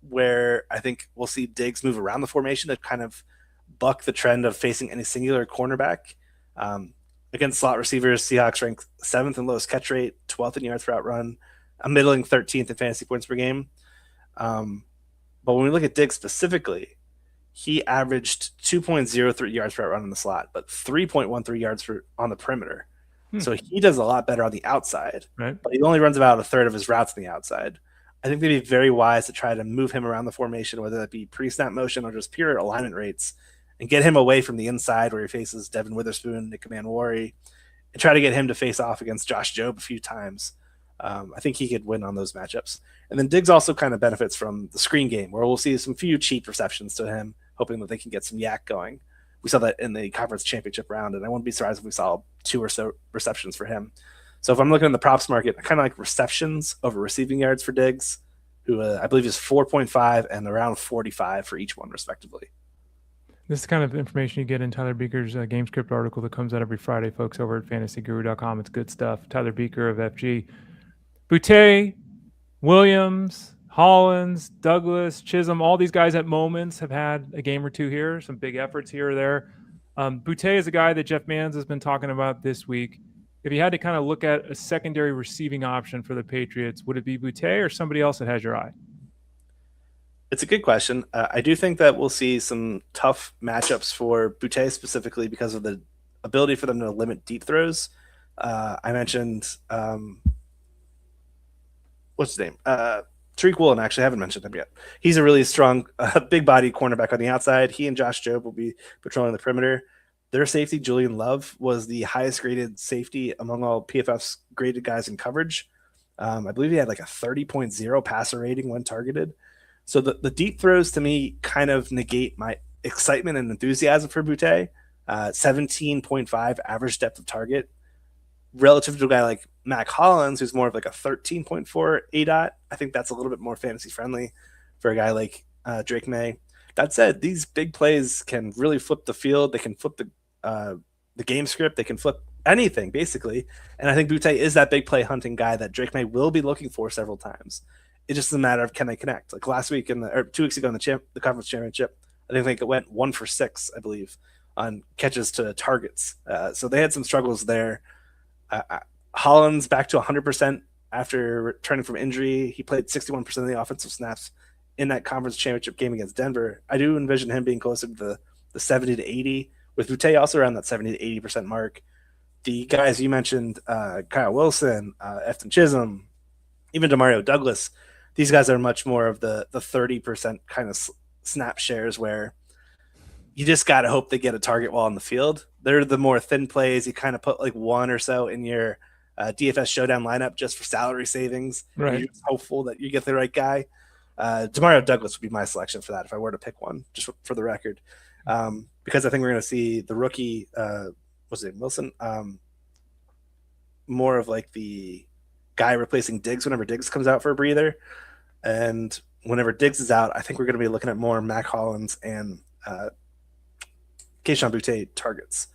where I think we'll see Diggs move around the formation to kind of buck the trend of facing any singular cornerback. Against slot receivers, Seahawks rank 7th in lowest catch rate, 12th in yards per out run, a middling 13th in fantasy points per game. But when we look at Diggs specifically, he averaged 2.03 yards per out run in the slot, but 3.13 yards on the perimeter. So he does a lot better on the outside, right? But he only runs about a third of his routes on the outside. I think they'd be very wise to try to move him around the formation, whether that be pre-snap motion or just pure alignment rates, and get him away from the inside where he faces Devin Witherspoon, Nick Manwari, and try to get him to face off against Josh Jobe a few times. I think he could win on those matchups. And then Diggs also kind of benefits from the screen game, where we'll see some few cheap receptions to him, hoping that they can get some yak going. We saw that in the conference championship round, and I wouldn't be surprised if we saw 2 or so receptions for him. So if I'm looking at the props market, I kind of like receptions over receiving yards for Diggs, who I believe is 4.5 and around 45 for each one, respectively. This is the kind of information you get in Tyler Beaker's game script article that comes out every Friday, folks, over at fantasyguru.com. It's good stuff. Tyler Beaker of FG. Buecher, Williams, Hollins, Douglas, Chisholm, all these guys at moments have had a game or two here, some big efforts here or there. Buecher is a guy that Jeff Mans has been talking about this week. If you had to kind of look at a secondary receiving option for the Patriots, would it be Buecher or somebody else that has your eye? It's a good question. I do think that we'll see some tough matchups for Buecher specifically because of the ability for them to limit deep throws. I mentioned what's his name? Tariq Woolen, actually, I haven't mentioned him yet. He's a really strong, big body cornerback on the outside. He and Josh Jobe will be patrolling the perimeter. Their safety, Julian Love, was the highest graded safety among all PFF's graded guys in coverage. I believe he had like a 30.0 passer rating when targeted. So the deep throws to me kind of negate my excitement and enthusiasm for Buecher. 17.5 average depth of target relative to a guy like Mac Hollins, who's more of like a 13.4 ADOT. I think that's a little bit more fantasy friendly for a guy like Drake May. That said, these big plays can really flip the field. They can flip the game script. They can flip anything, basically. And I think Buecher is that big play hunting guy that Drake May will be looking for several times. It's just a matter of can they connect. Like last week or 2 weeks ago in the conference championship, I think it went 1 for 6, I believe, on catches to targets. So they had some struggles there. Hollins back to 100% after returning from injury. He played 61% of the offensive snaps in that conference championship game against Denver. I do envision him being closer to the 70 to 80, with Buecher also around that 70 to 80% mark. The guys you mentioned, Kyle Wilson, Efton Chisholm, even Demario Douglas, these guys are much more of the 30% kind of snap shares where you just got to hope they get a target while on the field. They're the more thin plays. You kind of put like one or so in your DFS showdown lineup just for salary savings. Right. You're just hopeful that you get the right guy. Demario Douglas would be my selection for that if I were to pick one, just for the record. Because I think we're going to see the rookie, what's his name, Wilson, more of like the guy replacing Diggs whenever Diggs comes out for a breather. And whenever Diggs is out, I think we're going to be looking at more Mac Hollins and Kayshon Buecher targets.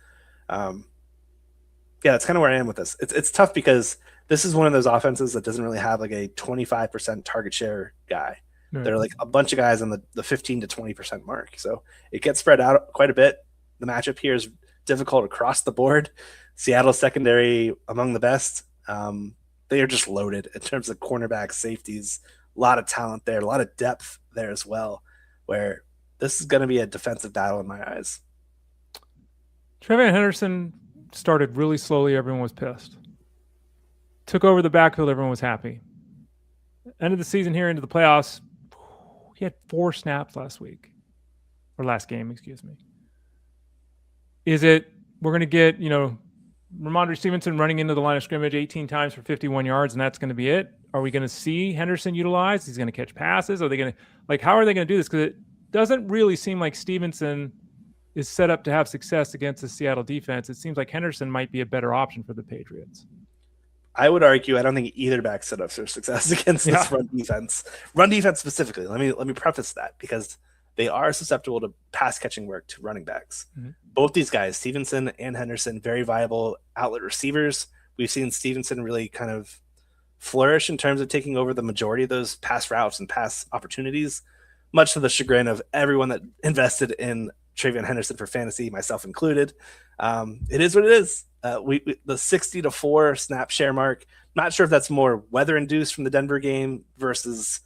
Yeah, that's kind of where I am with this. It's tough because this is one of those offenses that doesn't really have like a 25% target share guy. Right. There are like a bunch of guys on the 15 to 20% mark. So it gets spread out quite a bit. The matchup here is difficult across the board. Seattle secondary among the best. They are just loaded in terms of cornerbacks, safeties, a lot of talent there, a lot of depth there as well, where this is going to be a defensive battle in my eyes. Trevor Henderson started really slowly. Everyone was pissed. Took over the backfield. Everyone was happy. End of the season here into the playoffs. He had 4 snaps last game, excuse me. Is it we're going to get, Ramondre Stevenson running into the line of scrimmage 18 times for 51 yards, and that's going to be it? Are we going to see Henderson utilized? He's going to catch passes? Are they going to, how are they going to do this? Because it doesn't really seem like Stevenson is set up to have success against the Seattle defense. It seems like Henderson might be a better option for the Patriots. I would argue I don't think either back set up for success against this run defense. Run defense specifically. Let me preface that because they are susceptible to pass catching work to running backs. Mm-hmm. Both these guys, Stevenson and Henderson, very viable outlet receivers. We've seen Stevenson really kind of flourish in terms of taking over the majority of those pass routes and pass opportunities, much to the chagrin of everyone that invested in Travion Henderson for fantasy, myself included. It is what it is. We the 60-4 snap share mark. Not sure if that's more weather induced from the Denver game versus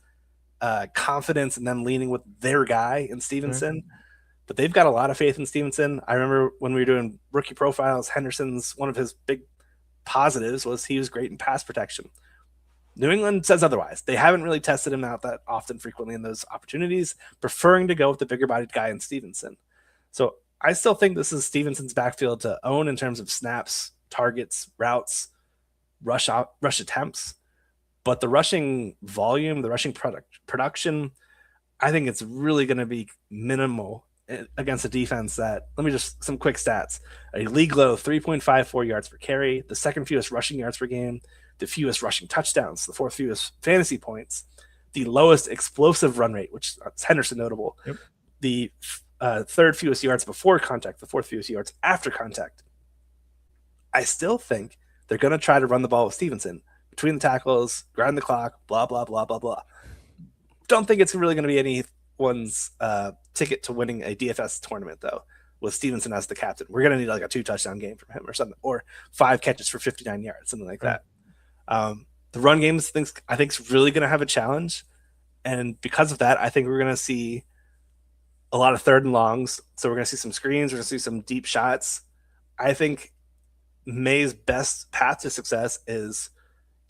confidence and them leaning with their guy in Stevenson. Mm-hmm. But they've got a lot of faith in Stevenson. I remember when we were doing rookie profiles, Henderson's one of his big positives was he was great in pass protection. New England says otherwise. They haven't really tested him out that often frequently in those opportunities, preferring to go with the bigger bodied guy in Stevenson. So I still think this is Stevenson's backfield to own in terms of snaps, targets, routes, rush attempts. But the rushing volume, the rushing production, I think it's really going to be minimal against a defense that, let me just, some quick stats. A league low 3.54 yards per carry, the second fewest rushing yards per game, the fewest rushing touchdowns, the fourth fewest fantasy points, the lowest explosive run rate, which is Henderson notable, the third fewest yards before contact, the fourth fewest yards after contact. I still think they're going to try to run the ball with Stevenson between the tackles, grind the clock, blah, blah, blah, blah, blah. Don't think it's really going to be anyone's ticket to winning a DFS tournament, though, with Stevenson as the captain. We're going to need like a 2-touchdown game from him or something, or 5 catches for 59 yards, something like that. The run game I think is really going to have a challenge. And because of that, I think we're going to see a lot of 3rd and longs. So we're going to see some screens. We're going to see some deep shots. I think May's best path to success is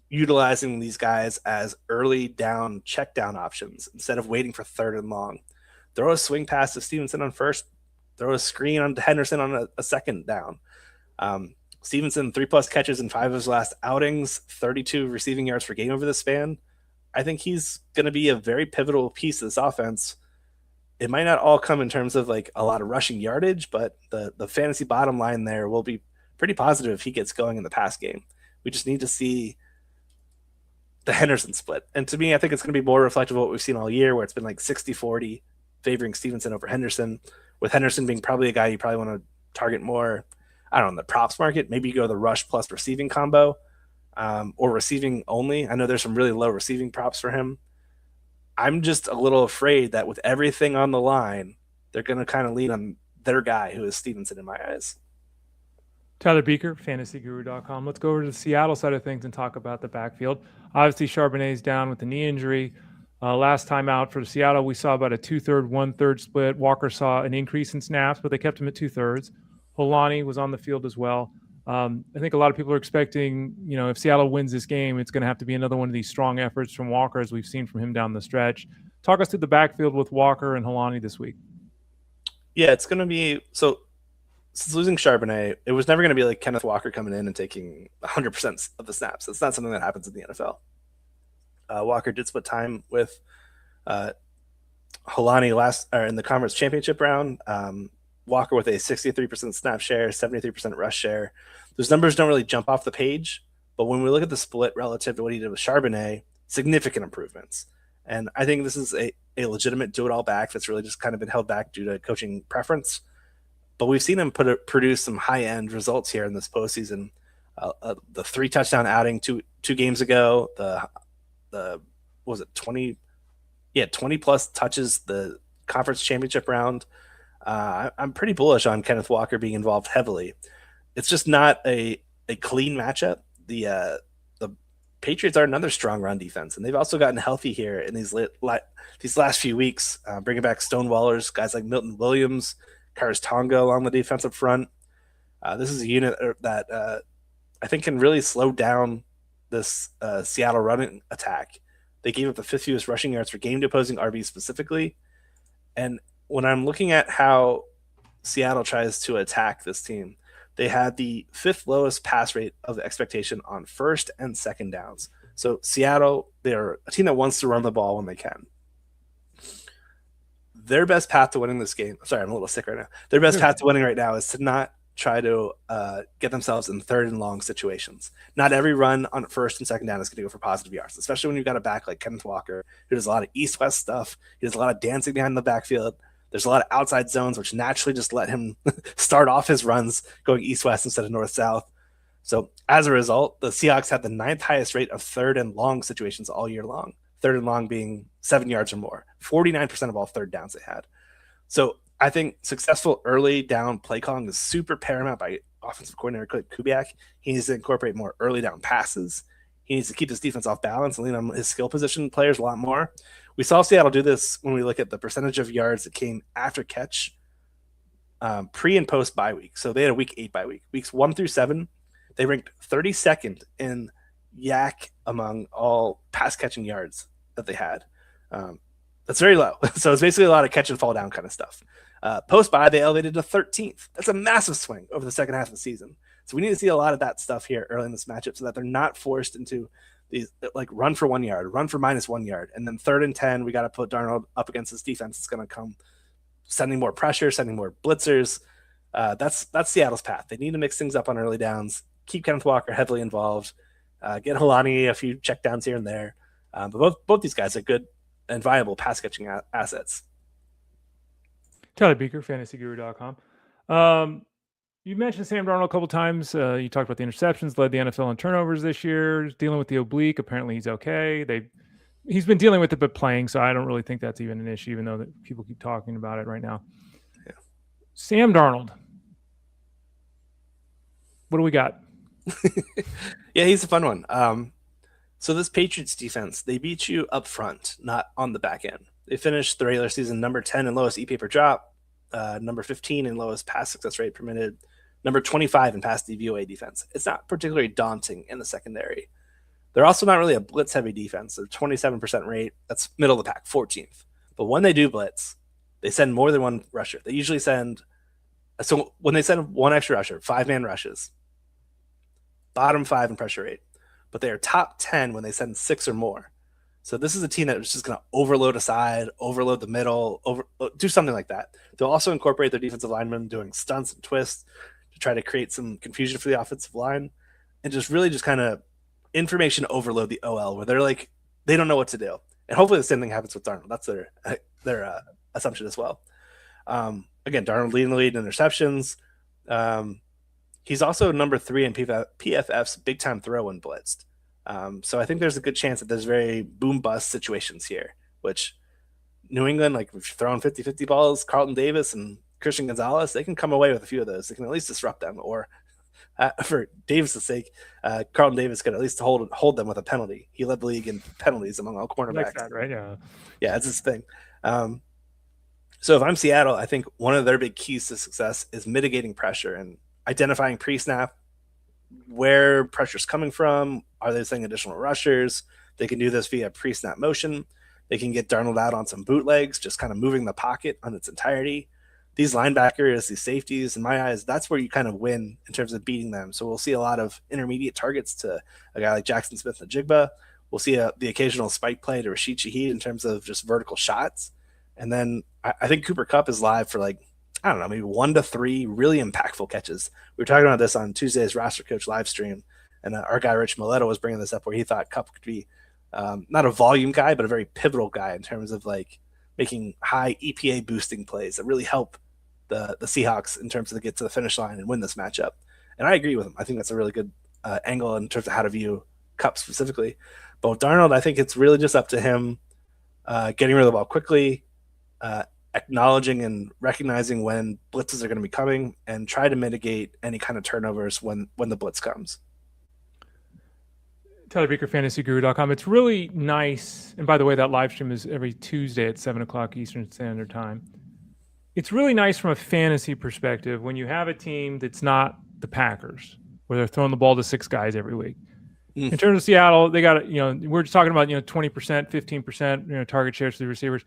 utilizing these guys as early down check down options instead of waiting for 3rd and long. Throw a swing pass to Stevenson on first, throw a screen on Henderson on a second down. Stevenson, 3+ catches in 5 of his last outings, 32 receiving yards per game over the span. I think he's going to be a very pivotal piece of this offense. It might not all come in terms of like a lot of rushing yardage, but the fantasy bottom line there will be pretty positive if he gets going in the pass game. We just need to see the Henderson split. And to me, I think it's going to be more reflective of what we've seen all year, where it's been like 60-40 favoring Stevenson over Henderson, with Henderson being probably a guy you probably want to target more, I don't know, in the props market. Maybe you go the rush plus receiving combo, or receiving only. I know there's some really low receiving props for him. I'm just a little afraid that with everything on the line, they're going to kind of lean on their guy, who is Stevenson in my eyes. Tyler Beaker, fantasyguru.com. Let's go over to the Seattle side of things and talk about the backfield. Obviously, Charbonnet's down with the knee injury. Last time out for Seattle, we saw about a 2/3, 1/3 split. Walker saw an increase in snaps, but they kept him at 2/3. Holani was on the field as well. I think a lot of people are expecting, if Seattle wins this game, it's going to have to be another one of these strong efforts from Walker, as we've seen from him down the stretch. Talk us through the backfield with Walker and Holani this week. Yeah, it's going to be – so since losing Charbonnet, it was never going to be like Kenneth Walker coming in and taking 100% of the snaps. It's not something that happens in the NFL. Walker did split time with Holani in the conference championship round. Walker with a 63% snap share, 73% rush share. Those numbers don't really jump off the page, but when we look at the split relative to what he did with Charbonnet, significant improvements. And I think this is a legitimate do-it-all back that's really just kind of been held back due to coaching preference. But we've seen him produce some high-end results here in this postseason. The 3-touchdown outing two games ago, the 20 plus touches the conference championship round. I'm pretty bullish on Kenneth Walker being involved heavily. It's just not a clean matchup. The Patriots are another strong run defense, and they've also gotten healthy here in these last few weeks, bringing back Stonewallers, guys like Milton Williams, Karis Tonga along the defensive front. This is a unit that I think can really slow down this Seattle running attack. They gave up the 5th fewest rushing yards per game to opposing RBs specifically. And when I'm looking at how Seattle tries to attack this team, they had the 5th lowest pass rate of expectation on 1st and 2nd downs. So Seattle, they're a team that wants to run the ball when they can. Their best path to winning this game, sorry, I'm a little sick right now. Their best path to winning right now is to not try to get themselves in 3rd and long situations. Not every run on 1st and 2nd down is going to go for positive yards, especially when you've got a back like Kenneth Walker, who does a lot of east-west stuff. He does a lot of dancing behind the backfield. There's a lot of outside zones, which naturally just let him start off his runs going east-west instead of north-south. So as a result, the Seahawks had the 9th highest rate of 3rd and long situations all year long. 3rd and long being 7 yards or more. 49% of all 3rd downs they had. So I think successful early down play calling is super paramount by offensive coordinator Kubiak. He needs to incorporate more early down passes. He needs to keep his defense off balance and lean on his skill position players a lot more. We saw Seattle do this when we look at the percentage of yards that came after catch pre and post bye week. So they had a week 8 bye week. Weeks 1 through 7, they ranked 32nd in yak among all pass catching yards that they had. That's very low. So it's basically a lot of catch and fall down kind of stuff. Post bye, they elevated to 13th. That's a massive swing over the second half of the season. So we need to see a lot of that stuff here early in this matchup so that they're not forced into these like run for 1 yard, run for -1 yard. And then 3rd and 10, we got to put Darnold up against this defense. It's going to come sending more pressure, sending more blitzers. That's Seattle's path. They need to mix things up on early downs, keep Kenneth Walker heavily involved, get Helani a few check downs here and there. But both these guys are good and viable pass catching assets. Tyler Beaker, fantasyguru.com. You mentioned Sam Darnold a couple times. You talked about the interceptions, led the NFL in turnovers this year, dealing with the oblique. Apparently he's okay. He's been dealing with it, but playing. So I don't really think that's even an issue, even though that people keep talking about it right now. Yeah. Sam Darnold. What do we got? Yeah, he's a fun one. So this Patriots defense, they beat you up front, not on the back end. They finished the regular season number 10 in lowest EPA per drop, number 15 in lowest pass success rate permitted, number 25 in pass DVOA defense. It's not particularly daunting in the secondary. They're also not really a blitz-heavy defense. They're 27% rate. That's middle of the pack, 14th. But when they do blitz, they send more than one rusher. They usually send – so when they send one extra rusher, 5-man rushes, bottom 5 in pressure rate. But they are top 10 when they send 6 or more. So this is a team that is just going to overload a side, overload the middle, do something like that. They'll also incorporate their defensive linemen doing stunts and twists to try to create some confusion for the offensive line and just really just kind of information overload the OL where they're like, they don't know what to do. And hopefully the same thing happens with Darnold. That's their assumption as well. Again, Darnold leading the lead in interceptions. He's also number 3 in PFF's big-time throw when blitzed. So I think there's a good chance that there's very boom-bust situations here, which New England, like we've thrown 50-50 balls, Carlton Davis and Christian Gonzalez, they can come away with a few of those. They can at least disrupt them. Or for Davis' sake, Carlton Davis could at least hold them with a penalty. He led the league in penalties among all cornerbacks. Like that, right? Yeah, that's his thing. So if I'm Seattle, I think one of their big keys to success is mitigating pressure and identifying pre-snap where pressure's coming from. Are they sending additional rushers? They can do this via pre-snap motion. They can get Darnold out on some bootlegs, just kind of moving the pocket on its entirety. These linebackers, these safeties, in my eyes, that's where you kind of win in terms of beating them. So we'll see a lot of intermediate targets to a guy like Jackson Smith and Jigba. We'll see the occasional spike play to Rashid Shaheed in terms of just vertical shots. And then I think Cooper Kupp is live for maybe 1 to 3 really impactful catches. We were talking about this on Tuesday's Roster Coach live stream, and our guy Rich Mileto was bringing this up where he thought Kupp could be not a volume guy, but a very pivotal guy in terms of making high EPA boosting plays that really help the Seahawks in terms of get to the finish line and win this matchup. And I agree with him. I think that's a really good angle in terms of how to view Kupp specifically. But with Darnold, I think it's really just up to him getting rid of the ball quickly, acknowledging and recognizing when blitzes are going to be coming, and try to mitigate any kind of turnovers when the blitz comes. Tyler Beaker, fantasyguru.com. It's really nice. And by the way, that live stream is every Tuesday at 7 o'clock Eastern Standard Time. It's really nice from a fantasy perspective when you have a team that's not the Packers, where they're throwing the ball to 6 guys every week. In terms of Seattle, they got, we're just talking about, 20%, 15%, target shares to the receivers.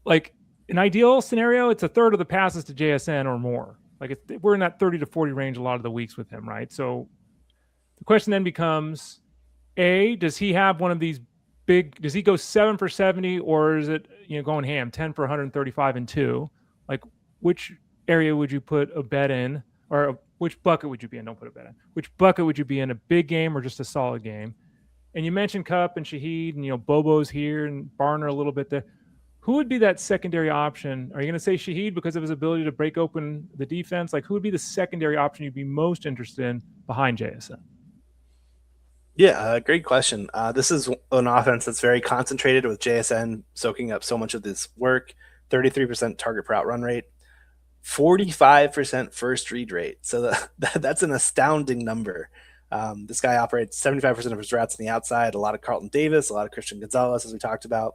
Like an ideal scenario, it's a third of the passes to JSN or more. We're in that 30 to 40 range a lot of the weeks with him, right? So the question then becomes, does he have one of these does he go 7 for 70, or is it, going ham, 10 for 135 and 2? Which area would you put a bet in, or which bucket would you be in? Don't put a bet in. Which bucket would you be in, a big game or just a solid game? And you mentioned Kupp and Shaheed and, Bobo's here and Barner a little bit there. who would be that secondary option? Are you going to say Shaheed because of his ability to break open the defense? Like, who would be the secondary option you'd be most interested in behind JSN? Yeah, great question. This is an offense that's very concentrated with JSN soaking up so much of this work. 33% target per out run rate, 45% first read rate. So that's an astounding number. This guy operates 75% of his routes on the outside, a lot of Carlton Davis, a lot of Christian Gonzalez, as we talked about.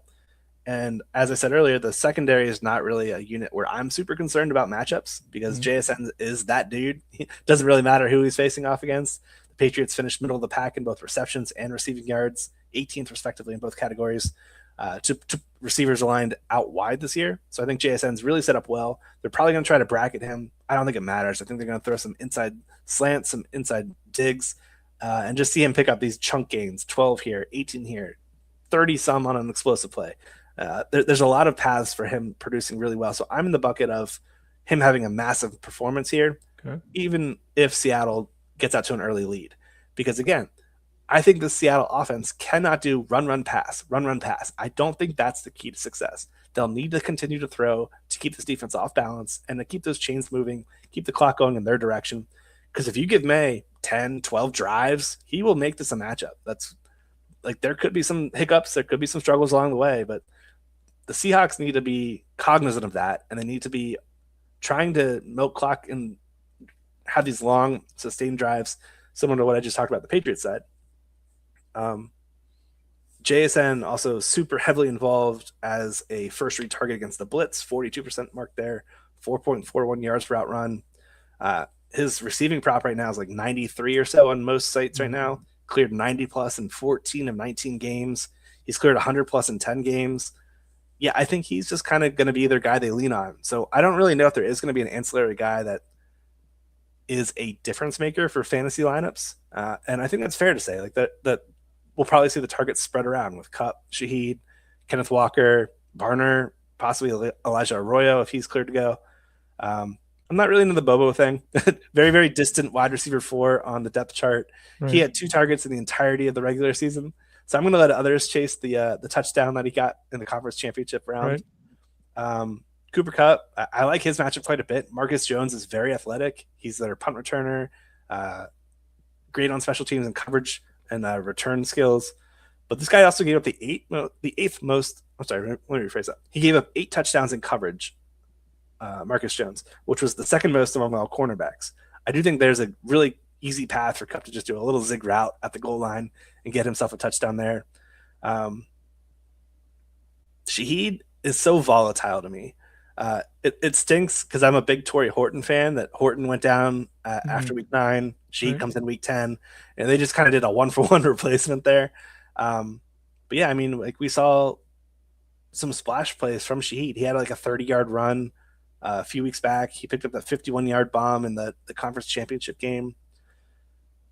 And as I said earlier, the secondary is not really a unit where I'm super concerned about matchups because JSN is that dude. It doesn't really matter who he's facing off against. The Patriots finished middle of the pack in both receptions and receiving yards, 18th respectively in both categories. To receivers aligned out wide this year. So I think JSN's really set up well. They're probably going to try to bracket him. I don't think it matters. I think they're going to throw some inside slants, some inside digs, and just see him pick up these chunk gains, 12 here, 18 here, 30 some on an explosive play. There's a lot of paths for him producing really well. So I'm in the bucket of him having a massive performance here, even if Seattle gets out to an early lead. Because again, I think the Seattle offense cannot do run, run, pass, run, run, pass. I don't think that's the key to success. They'll need to continue to throw to keep this defense off balance and to keep those chains moving, keep the clock going in their direction. Because if you give May 10, 12 drives, he will make this a matchup. That's like, there could be some hiccups, there could be some struggles along the way, but the Seahawks need to be cognizant of that, and they need to be trying to milk clock and have these long, sustained drives, similar to what I just talked about the Patriots side. JSN also super heavily involved as a first read target against the blitz, 42% mark there, 4.41 yards per out run. His receiving prop right now is like 93 or so on most sites right now. Cleared 90 plus in 14 of 19 games. He's cleared 100 plus in 10 games. Yeah, I think he's just kind of going to be their guy they lean on. So I don't really know if there is going to be an ancillary guy that is a difference maker for fantasy lineups. And I think that's fair to say. Like that we'll probably see the targets spread around with Kupp, Shaheed, Kenneth Walker, Barner, possibly Elijah Arroyo if he's cleared to go. I'm not really into the Bobo thing. Very, very distant wide receiver 4 on the depth chart. Right. He had 2 targets in the entirety of the regular season. So I'm going to let others chase the touchdown that he got in the conference championship round. Right. Cooper Kupp, I like his matchup quite a bit. Marcus Jones is very athletic. He's their punt returner, great on special teams and coverage and return skills. But this guy also gave up the eighth most. I'm sorry, let me rephrase that. He gave up 8 touchdowns in coverage, Marcus Jones, which was the second most among all cornerbacks. I do think there's a really easy path for Kupp to just do a little zig route at the goal line and get himself a touchdown there. Shaheed is so volatile to me. It stinks because I'm a big Torrey Horton fan that Horton went down after week 9. Shaheed comes in week 10, and they just kind of did a 1-for-1 replacement there. But yeah, I mean, like we saw some splash plays from Shaheed. He had like a 30-yard run a few weeks back. He picked up that 51-yard bomb in the conference championship game.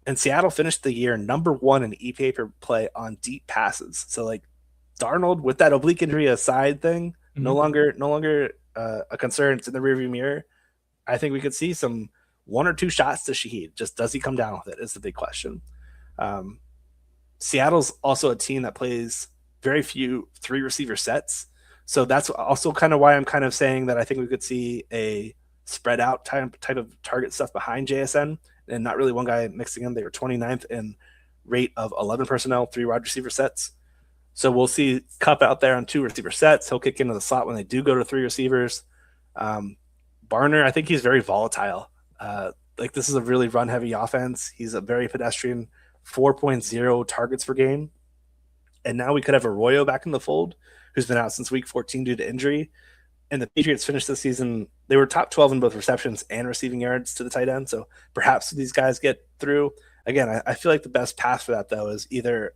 And Seattle finished the year number 1 in EPA per play on deep passes. So like Darnold, with that oblique injury aside thing, no longer a concern. It's in the rearview mirror. I think we could see some 1 or 2 shots to Shaheed. Just does he come down with it is the big question. Seattle's also a team that plays very few 3 receiver sets. So that's also kind of why I'm kind of saying that I think we could see a spread out type of target stuff behind JSN and not really one guy mixing in. They were 29th in rate of 11 personnel, 3 wide receiver sets. So we'll see Kupp out there on 2 receiver sets. He'll kick into the slot when they do go to 3 receivers. Barner, I think he's very volatile. Like this is a really run heavy offense. He's a very pedestrian 4.0 targets per game. And now we could have Arroyo back in the fold, who's been out since week 14 due to injury. And the Patriots finished the season, they were top 12 in both receptions and receiving yards to the tight end. So perhaps these guys get through. Again, I feel like the best path for that, though, is either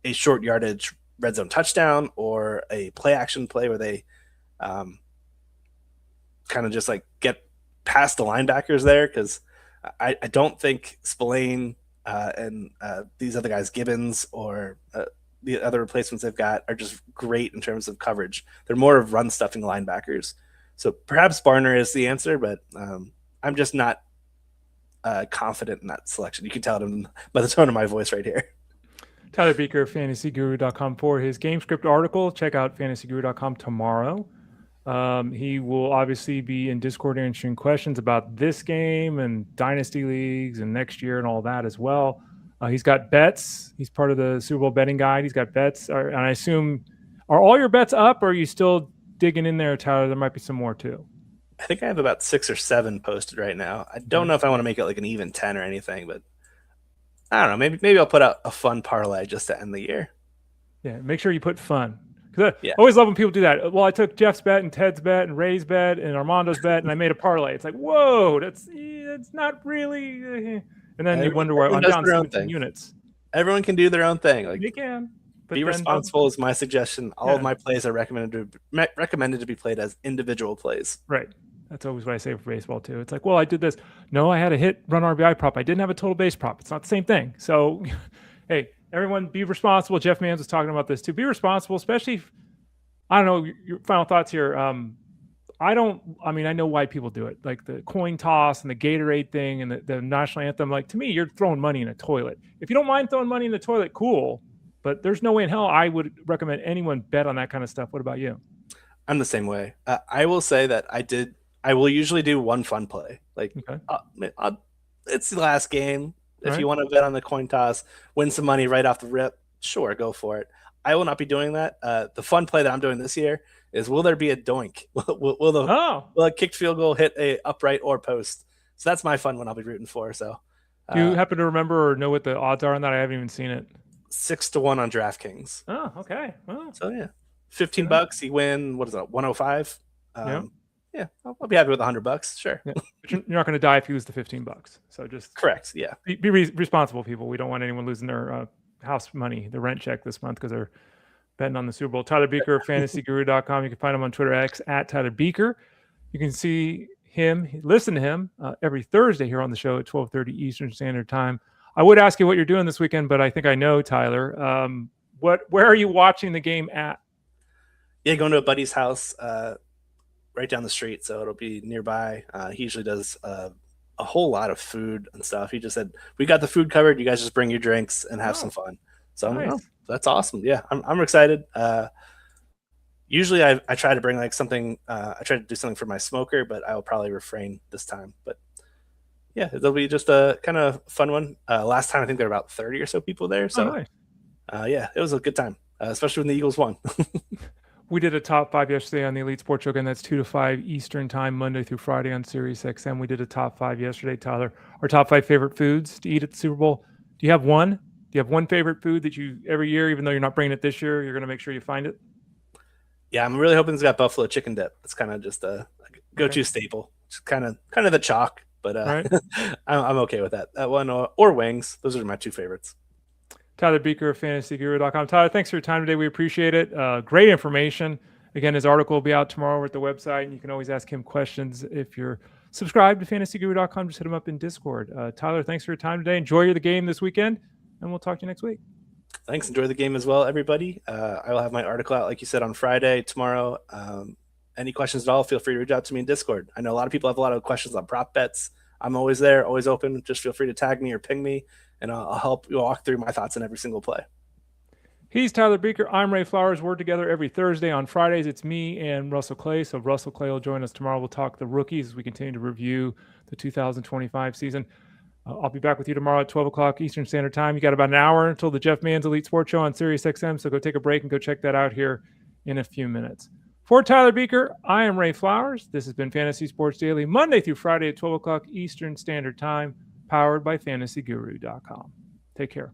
a short yardage red zone touchdown or a play action play where they kind of just like get past the linebackers there. Because I don't think Spillane and these other guys, Gibbons or the other replacements they've got, are just great in terms of coverage. They're more of run stuffing linebackers. So perhaps Barner is the answer, but I'm just not confident in that selection. You can tell it by the tone of my voice right here. Tyler Buecher, fantasyguru.com for his game script article. Check out fantasyguru.com tomorrow. He will obviously be in Discord answering questions about this game and Dynasty leagues and next year and all that as well. He's got bets. He's part of the Super Bowl betting guide. He's got bets. And I assume, are all your bets up, or are you still digging in there, Tyler? There might be some more too. I think I have about 6 or 7 posted right now. I don't know if I want to make it like an even 10 or anything, but I don't know. Maybe I'll put out a fun parlay just to end the year. Yeah, make sure you put fun. Because I always love when people do that. Well, I took Jeff's bet and Ted's bet and Ray's bet and Armando's bet, and I made a parlay. It's like, whoa, that's not really. And then you wonder why I'm down 17 units. Everyone can do their own thing. Like they can. Be responsible is my suggestion. All of my plays are recommended to be played as individual plays. Right. That's always what I say for baseball too. It's like, well, I did this. No, I had a hit run RBI prop. I didn't have a total base prop. It's not the same thing. So, hey, everyone, be responsible. Jeff Mans was talking about this too. Be responsible, especially if, I don't know, your final thoughts here. I know why people do it, like the coin toss and the Gatorade thing and the national anthem. Like, to me, you're throwing money in a toilet. If you don't mind throwing money in the toilet, cool. But there's no way in hell I would recommend anyone bet on that kind of stuff. What about you? I'm the same way. I will say that I will usually do one fun play. Like, it's the last game. If you want to bet on the coin toss, win some money right off the rip, sure, go for it. I will not be doing that. The fun play that I'm doing this year is, will there be a doink? Will a kicked field goal hit a upright or post? So that's my fun one I'll be rooting for. So, do you happen to remember or know what the odds are on that? I haven't even seen it. 6-1 on DraftKings. Oh, okay. Well, so yeah, $15. You win. What is that? 105. Yeah, I'll be happy with $100. Sure. Yeah. But you're not going to die if you lose the $15. So just correct. Yeah. Be responsible, people. We don't want anyone losing their house money, the rent check this month because they're betting on the Super Bowl. Tyler Buecher, fantasyguru.com. You can find him on Twitter X at Tyler Buecher. You can see him, listen to him every Thursday here on the show at 12:30 Eastern Standard Time. I would ask you what you're doing this weekend, but I think I know, Tyler. Where are you watching the game at? Yeah, going to a buddy's house right down the street, so it'll be nearby. He usually does a whole lot of food and stuff. He just said, we got the food covered. You guys just bring your drinks and have some fun. So nice. That's awesome. Yeah, I'm excited. Usually I try to bring like something. I try to do something for my smoker, but I will probably refrain this time. But yeah, it'll be just a kind of fun one. Last time I think there were about 30 or so people there. So yeah, it was a good time, especially when the Eagles won. We did a top 5 yesterday on the Elite Sports Show. Again, that's 2 to 5 Eastern Time, Monday through Friday on Sirius XM. We did a top 5 yesterday, Tyler. Our top 5 favorite foods to eat at the Super Bowl. Do you have one? Do you have one favorite food that you every year, even though you're not bringing it this year, you're going to make sure you find it? Yeah, I'm really hoping it's got buffalo chicken dip. It's kind of just a go-to staple. It's kind of the chalk, but I'm okay with that. That one or wings. Those are my 2 favorites. Tyler Buecher of fantasyguru.com. Tyler, thanks for your time today. We appreciate it. Great information. Again, his article will be out tomorrow at the website, and you can always ask him questions. If you're subscribed to fantasyguru.com, just hit him up in Discord. Tyler, thanks for your time today. Enjoy the game this weekend, and we'll talk to you next week. Thanks. Enjoy the game as well, everybody. I will have my article out, like you said, on Friday, tomorrow. Any questions at all, feel free to reach out to me in Discord. I know a lot of people have a lot of questions on prop bets. I'm always there, always open. Just feel free to tag me or ping me, and I'll help you walk through my thoughts on every single play. He's Tyler Buecher. I'm Ray Flowers. We're together every Thursday. On Fridays, it's me and Russell Clay. So Russell Clay will join us tomorrow. We'll talk the rookies as we continue to review the 2025 season. I'll be back with you tomorrow at 12 o'clock Eastern Standard Time. You got about an hour until the Jeff Mans Elite Sports Show on Sirius XM. So go take a break and go check that out here in a few minutes. For Tyler Buecher, I am Ray Flowers. This has been Fantasy Sports Daily, Monday through Friday at 12 o'clock Eastern Standard Time, powered by fantasyguru.com. Take care.